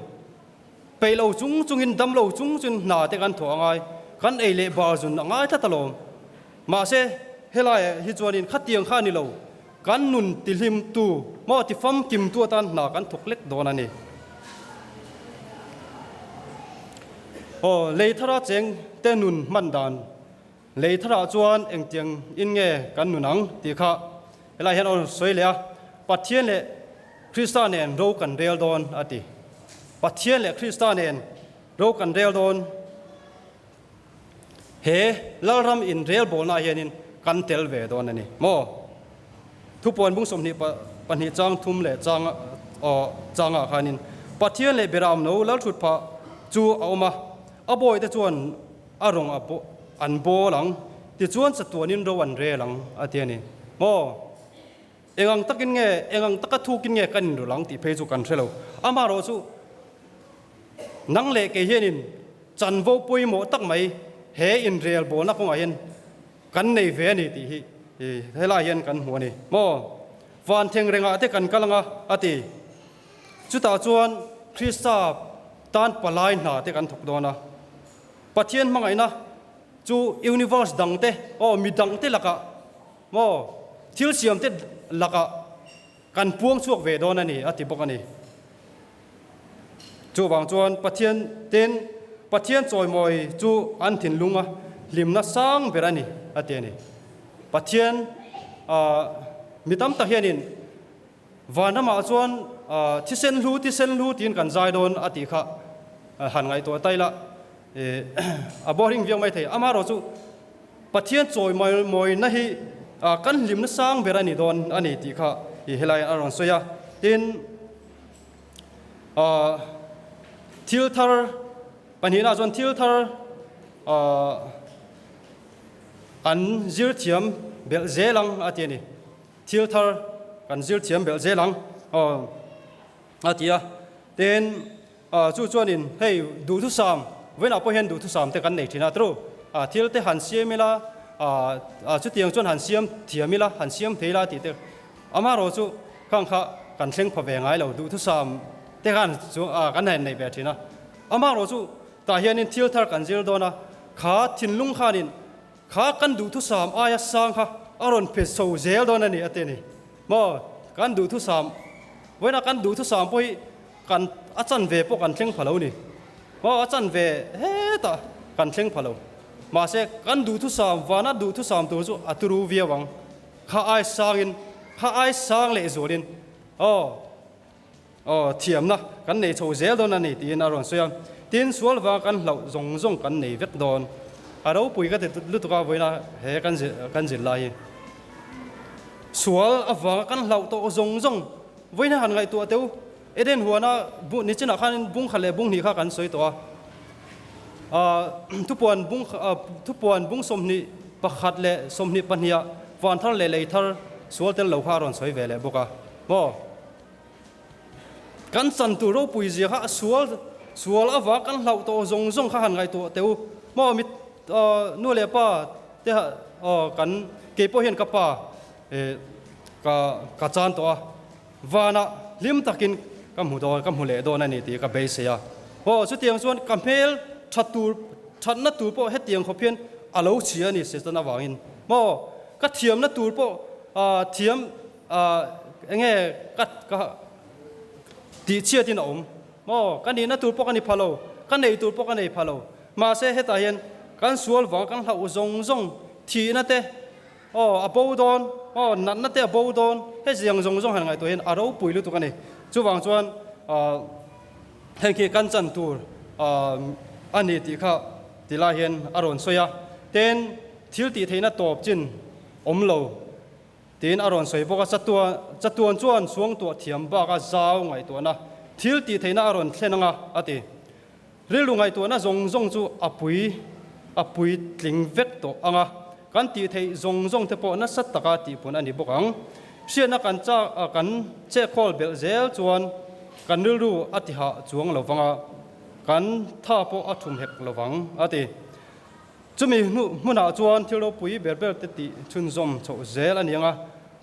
Speaker 1: pe lo chung in dam lo chung na te kan tho ngai kan ei le ba zun ngai ta talom ma se helai hi chuanin khatiang kha ni lo kan nun tilim tu mo ti fam kim tu tan na kan thok lek don ani le thara cheng te nun man dan le thara chuan eng tiang in nge kan nunang ti kha helai hen on soilia pathian le Christianen ro kan rel don ati pathian le Christianen ro kan rel don he lalram in rel bol na hianin kan tel ve don ani mo thu pon bung som ni pan hi chang thum le changa khanin pathian le beram no lal thut pha chu auma aboi te chuan arong apo an bo lang ti chuan chatuanin ro an re lang atiani mo engang takin nge engang takathukin nge kan ro lang ti phei chu kan thelo ama ro chu nang le ke hianin chan vo pui mo tak mai he in real bo na ko hian kan nei ve ni ti hi hela hian kan hu ni mo van theng renga te kan kalanga ati chu ta chuan Krista tan palai na te kan thok dona pathian mangai na chu universe dang te mi dang te laka mo thil siam te laka kan puang chuak ve don ani ati bok ani chu wang chuan pathian choi moi chu an thin lunga limna sang berani ati ani pathian mitam ta hianin vanama chuan thisen lu tin kan zai don ati kha han ngai to taila aboring viang mai thei ama ro chu pathian choi moi na hi kan lim na sang berani don ani ti kha hi helai aron soya tin thil thar panhina chuan thil thar an zir thiam bel zelang atiani thil thar kan zir thiam bel zelang atia ten chu chuanin hei du thu sam vena po hen du thu sam te kan nei thina tru thil te han siamila chu tiang chuan han siam thiamila han siam theila ti te ama ro chu khang kha kan thleng pha ve ngai lo du thu sam te kan chu kan nei nei ve thina ama ro chu ta hianin thil thar kan zir dona kha thinlung khanin kha kan du thu sam aya sang kha aron pe so zel dona ni ateni mo kan du thu sam voina kan du thu sam poi kan achan ve po kan thleng phalo ni mo achan ve he ta kan thleng phalo ma se kan du thu sam wana du thu sam tu chu aturu viawang kha ai sang le zorin thiam na kan nei chho zel don ani tin aron soyam tin sual wa kan lau zong kan nei vek don aro pui ka te lutuka voina he kan zil lai sual awa kan lau to zong voina han ngai tu teu eden huana bu ni china khan bung khale bung ni kha kan soi to thupuan bung somni pakhat le somni pania van thar le thar sual tel lo kha ron soi ve le boka mo kan san tu ro pui ji kha sual awa kan lau to zong kha han ngai tu teu mo mit nu le pa te kan ke po hian ka pa ka chan to wana lim takin kam hu le do na ni ti ka be se ya ho chu tiang chuan kamel that na tur po he tiang khopian alo chia ni se na wangin mo ka thiam na tur po thiam enge ka ti chia tin om mo kan ni na tur po kan ni phalo kan nei tur po kan nei phalo ma se he ta hian kan sual wa kan hlau zong thi na te abo don nan na te abo don he jiang zong han ngai to hian aro pui lu tu kan ni chu wang chuan heng ki kan chan tur ani ti kha tila hian aron soya ten thil ti theina top chin omlo tin aron soi boka chatuan chuan suang tu thiam ba ka zau ngai tu na thil ti theina aron thlenanga ati rilu ngai tu na zong chu apui tling vek to anga kan ti thei zong te po na sat taka ti pun ani bokang siana kan cha kan che khol bel zel chuan kan ru ati ha chuang lovanga kan tha po athum hek lovang ati chumi muna chuan thilo pui ber te ti chun zom cho zel ani anga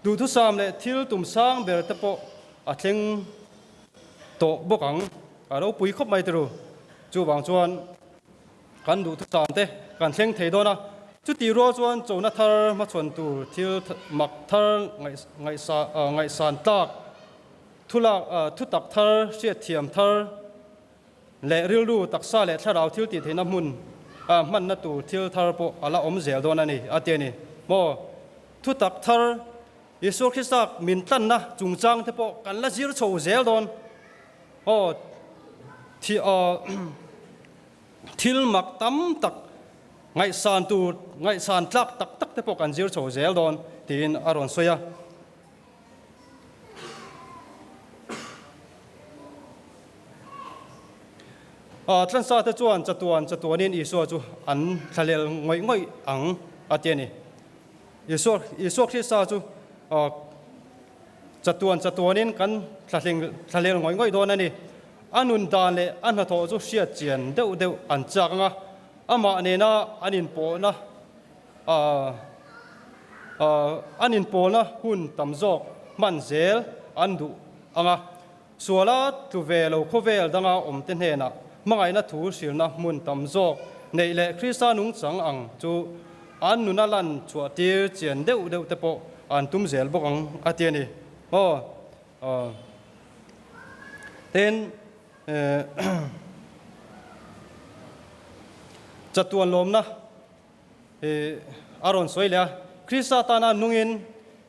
Speaker 1: du thu sam le thil tum sang ber te po a thleng to bokang aro pui khop mai tru chu wang chuan kan du thu sam te kan thleng thei dona chu ti ro chuan chona thar ma chon tu thil mak thar ngai san tak thu tak thar sia thiam thar le ril ru taksa le tharau thil ti theina mun man na tu thil thar po ala om zel don ani ate ni mo thu tak thar Yesu Christak min tan na chungchang te po kan la zir chho zel don o thi thil mak tam tak ngai san tlak tak te po kan zir chho zel don tin aron soya tlan sa te chuan chatuanin Isu chu an thalel ngoi ang atiani Isu Christa chu chatuanin kan thalel ngoi don ani anun dan le an ha tho chu sia chian deuh an changa ama ne na anin po na anin po na hun tamjok man zel andu anga suala tu velo khovel danga om ten he na mangai na thu sil na mun tamjok nei le Krista nung chang ang chu an nuna lan chua tir chian deuh te po an tum zel bokang atiani ten chatuan lom na aron soilia Krista tana nungin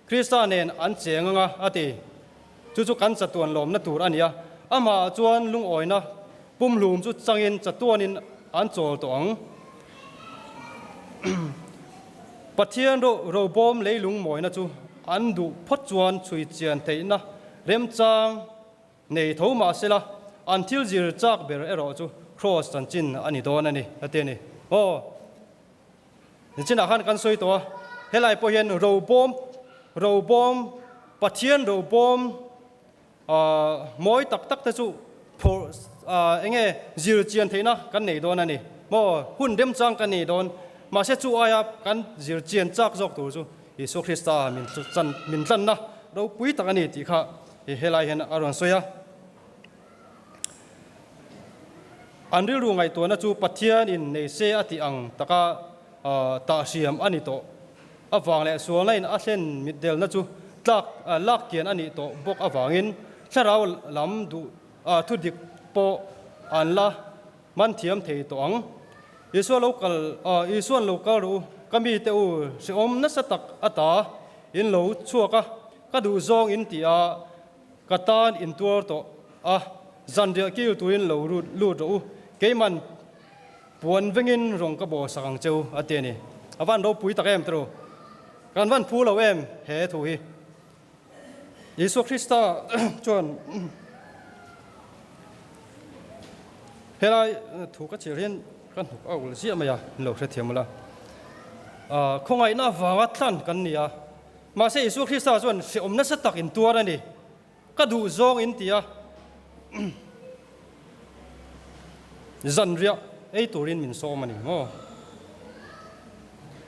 Speaker 1: Krista nen an chenganga ati chu kan chatuan lom na tur ania ama chuan lung oina pum lum chu changin chatuanin an chol to ang pathian ro bom leilung moina chu an du phot chuan chui chian theina rem chang nei thoma sela until zir chak ber ero chu cross chan chin ani don ani ateni nichina han kan soi to helai po hian ro bom pathian ro bom moi tak te chu for enge zir chian theina kan nei don ani mo hun rem chang kan nei don ma se chu aya kan zir chian chak jok tu chu Yesu Christa min tlan na ro pui tak ani ti kha helai hen aron soya anril ru ngai to na chu pathian in nei se ati ang taka ta siam ani to awang le sual lain a hlen middel na chu lak kian ani to bok awangin tharau lam du thu dik po an la man thiam thei to ang Yesu local ru kami te u se om na satak ata in lo chuaka ka du zong in tia katan in tur to zandia kil tu in lo lu ro keiman puan vengin rong ka bo sakang cheu ateni awan ro pui takem tro kan van phu lo em he thu hi Yesu Christa chuan helai thu ka chirin kan huk au le sia maya lo se thiamala khongai na wanga thlan kan nia ma se Yesu Christa chuan se om na satak in tuar ani ka du zong in tia zanria ei turin min so mani mo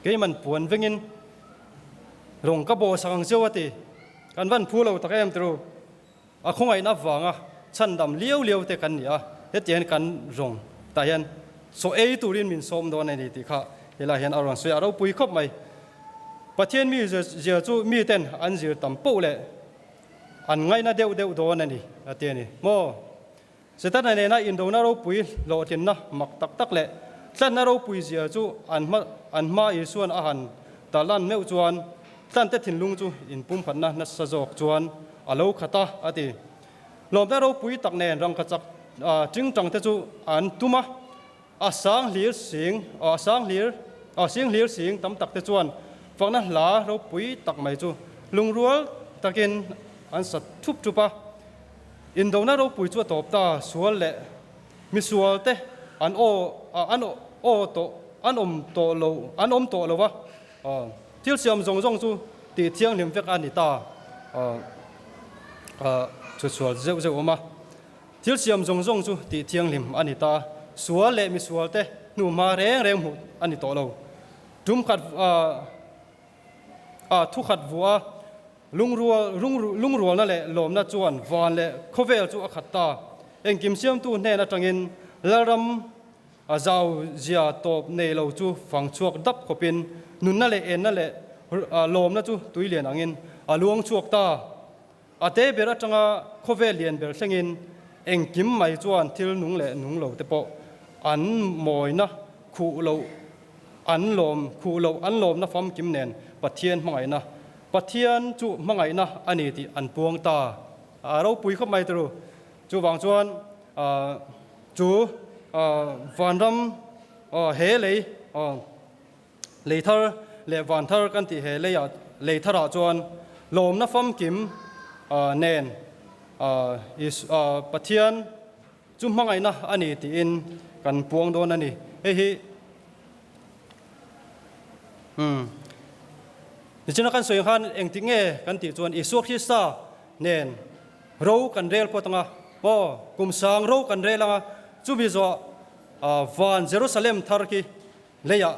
Speaker 1: keiman puan vengin rong ka bo sang chewati kan van phu lo takem tru a khongai na wanga chandam liu te kan nia hetian kan rong ta hian so ei turin min som don ani ti kha hela hian aron so aro pui khop mai pathian mi je chu mi ten an zir tam po le an ngai na deu don ani atiani mo setan ne na in do na ro pui lo tin na mak tak le tlan na ro pui zia chu an ma Isuan a han talan meu chuan tlan te thin lung chu in pum phan na sa jok chuan alo khata ati lom na ro pui tak nen rang ka chak ting tang te chu an tuma a sang lir siang hlir siang tam tak te chuan fakna hla ro pui tak mai chu lungrual takin an sat thup thupa in dona ro pui chu top ta sual le mi sual te an o to an om to lo wa til siam zong zong chu ti thiang lim vek ani ta chu sual zeu zeu ma til siam zong zong chu ti thiang lim ani ta sual le mi sual te nu ma reng mu ani to lo dum khat thu khat vua lungrual na le lom na chuan van le khovel chu a khat ta eng kim siam tu ne na tangin laram azau zia top nei lo chu phang chuak dap khopin nun na le en na le lom na chu tuilian angin aluang chuak ta ate bera tanga khovel lian ber thlengin eng kim mai chuan thil nung le nung lo te po an moi na khu lo an lom na fam kim nen pathian mangai na pathian chu mangai na ani ti an puang ta ro pui khop mai tru chu wang chuan chu vanram he lei thar le van thar kan ti he le ya lei thara chuan lom na fam kim nen is pathian chu mangai na ani ti in kan puang don ani hi ni china kan soi khan eng ti nge kan ti chuan isu Krista nen ro kan rel potanga kum sang ro kan relanga chu bi zo van Jerusalem tharki leya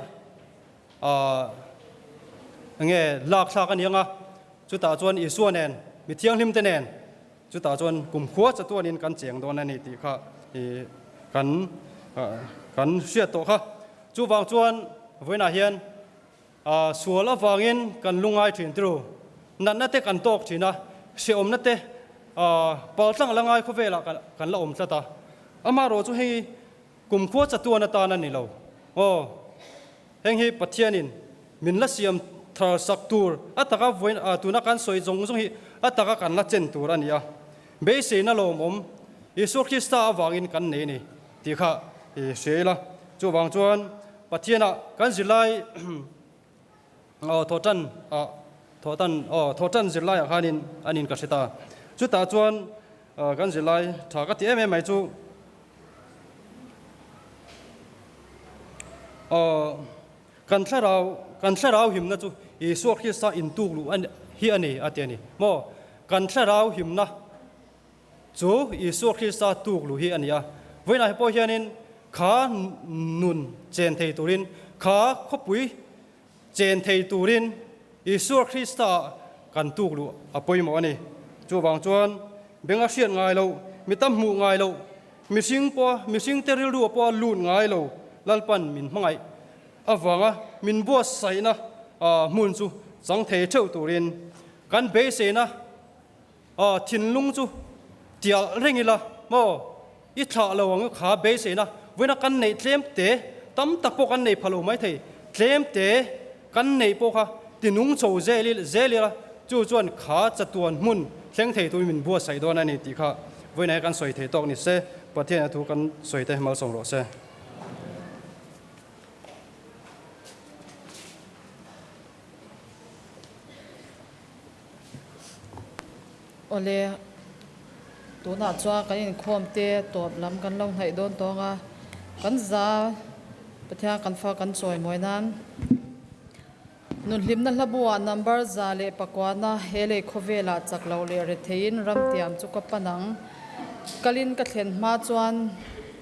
Speaker 1: nge lak thla kan yanga chu ta chuan isu nen mi thiang lim te nen chu ta chuan kum khua cha tuan in kan cheng don ani ti kha kan sia to kha chu wang chuan voina hian suala wangin kan lungai thin tru nan na te kan tok thina se om na te paltlang langai khovela kan la om tlata ama ro chu hei kum khua cha tu na ta na ni lo heng hi pathianin min la siam thar sak tur ataka voin tuna kan soi jong jong hi ataka kan la chen tur ania be se na lo mom Isu Krista awangin kan nei ni ti kha sela chu wang chuan pathiana kan zilai thotan zilai khanin anin ka seta chu ta chuan kan zilai tha ka ti em mai chu kan tharau him na chu Isu Krista in tu lu an hi ani atiani mo kan tharau him na chu Isu Krista tu lu hi ania voina po hianin kha nun chen thei turin kha khopui chen thei turin Isu Krista kan tu lu apoi mo ani chu wang chuan benga hriat ngai lo mitam mu ngai lo missing teril ru po lun ngai lo lalpan min mangai awanga min bo saina mun chu chang thei theu turin kan be se na thin lung chu tial ringila mo I thla lo ang kha be se na voina kan nei tlem te tam tak po kan nei phalo mai thei tlem te kan nei po kha tinung chho zeli la chu chuan kha chatuan mun thleng thei tu min bua sai don ani ti kha voina kan soi thei tok ni se pathian thu kan soi te mal song ro se
Speaker 3: ole tu na chwa kan in khom te top lam kan long hai don tonga kan za pathya kan fa kan choi moi nan nun hlim na hlabua number za le pakwana hele khovela chaklo le re thein ram tiam chu ka panang kalin ka thlen ma chuan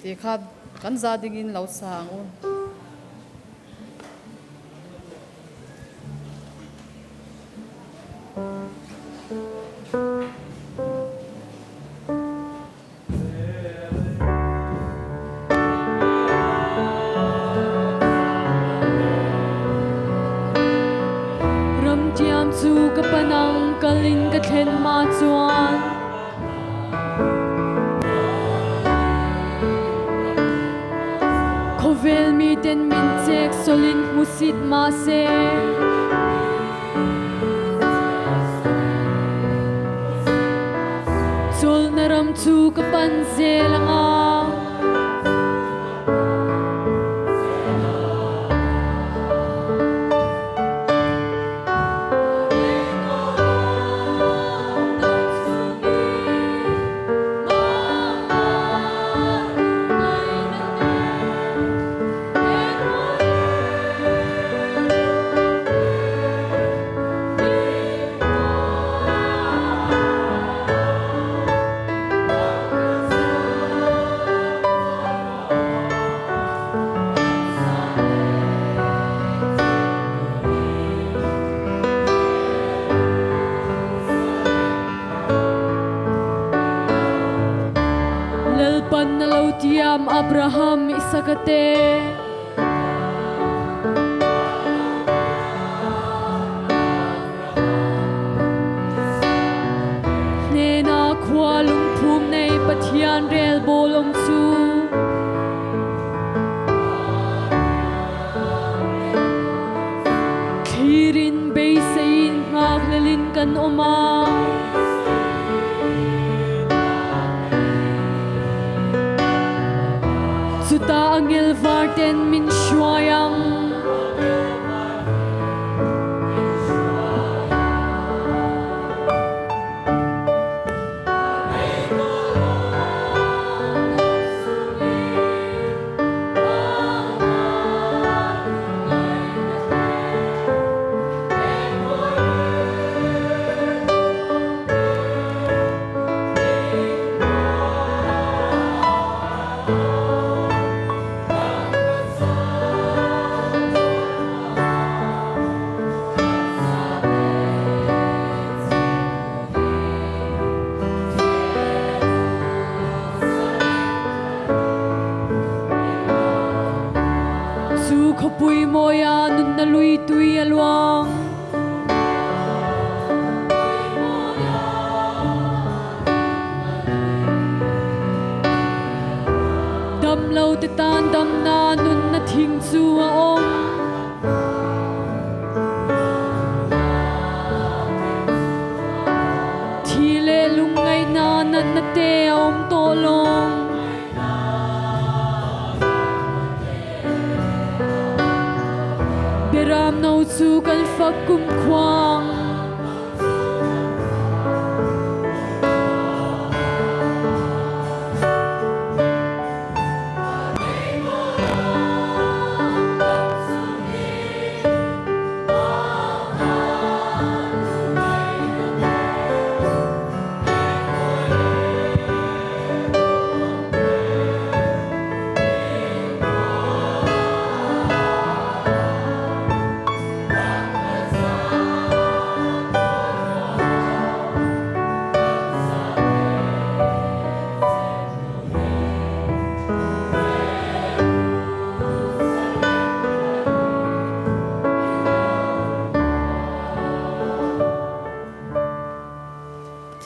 Speaker 3: ti kha kan za dingin lo sang un
Speaker 4: Kapanang kalin kathen ma chuan khovel mi ten min chek solin musit ma se chol naram chu kapan zelanga Abraham isakate nena khwalung phum nei pathian rel bolom chu khirin beisein ngak lelin kan oma Suta angel varten min shwayang Kapui moya nun na lui tui alwang Dam lau te tan dam na nun na thing chu a om Thi le lung ngai na nan na te om to long Beram nau chu kan fak kum khwang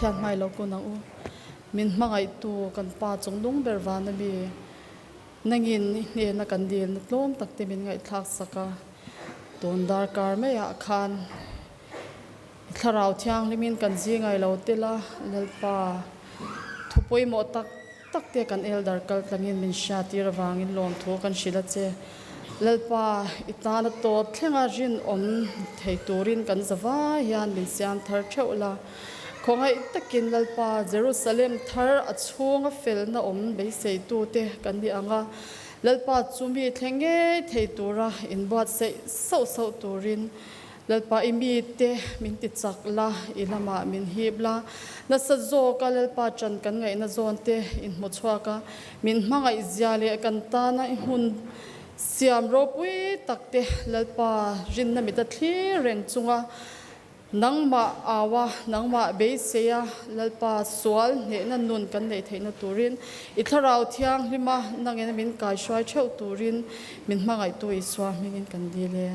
Speaker 3: thian mai lo ko nang u min mangai tu kan pa chung dong berwa na bi nangin ne na kan dil na tlom takte min ngai thak saka ton dar kar me ya khan tharau thiang limin kan ji ngai lo tela lalpa thupoi mo tak takte kan elder kal tlangin min sha tir wangin lom tho kan shila che lalpa itana to thlenga rin om thei turin kan zawa hian min siam thar theula khongai takin lalpa Jerusalem thar achunga felna om be sei tu te kan di anga lalpa chumi thlenge thei tura in buat sei so turin lalpa imi te min ti chakla ilama min hibla na sa zo ka lalpa chan kan ngai na zon te in mo chwa ka min mangai ziale kan ta na hun siam ro pui takte lalpa rin na mi ta thli reng chunga nangma awa nangma beiseya lalpa sual ne na nun kan nei theina turin itharau thiang lima nangena min kai shwai theu turin min mangai tu iswa mingin kan dile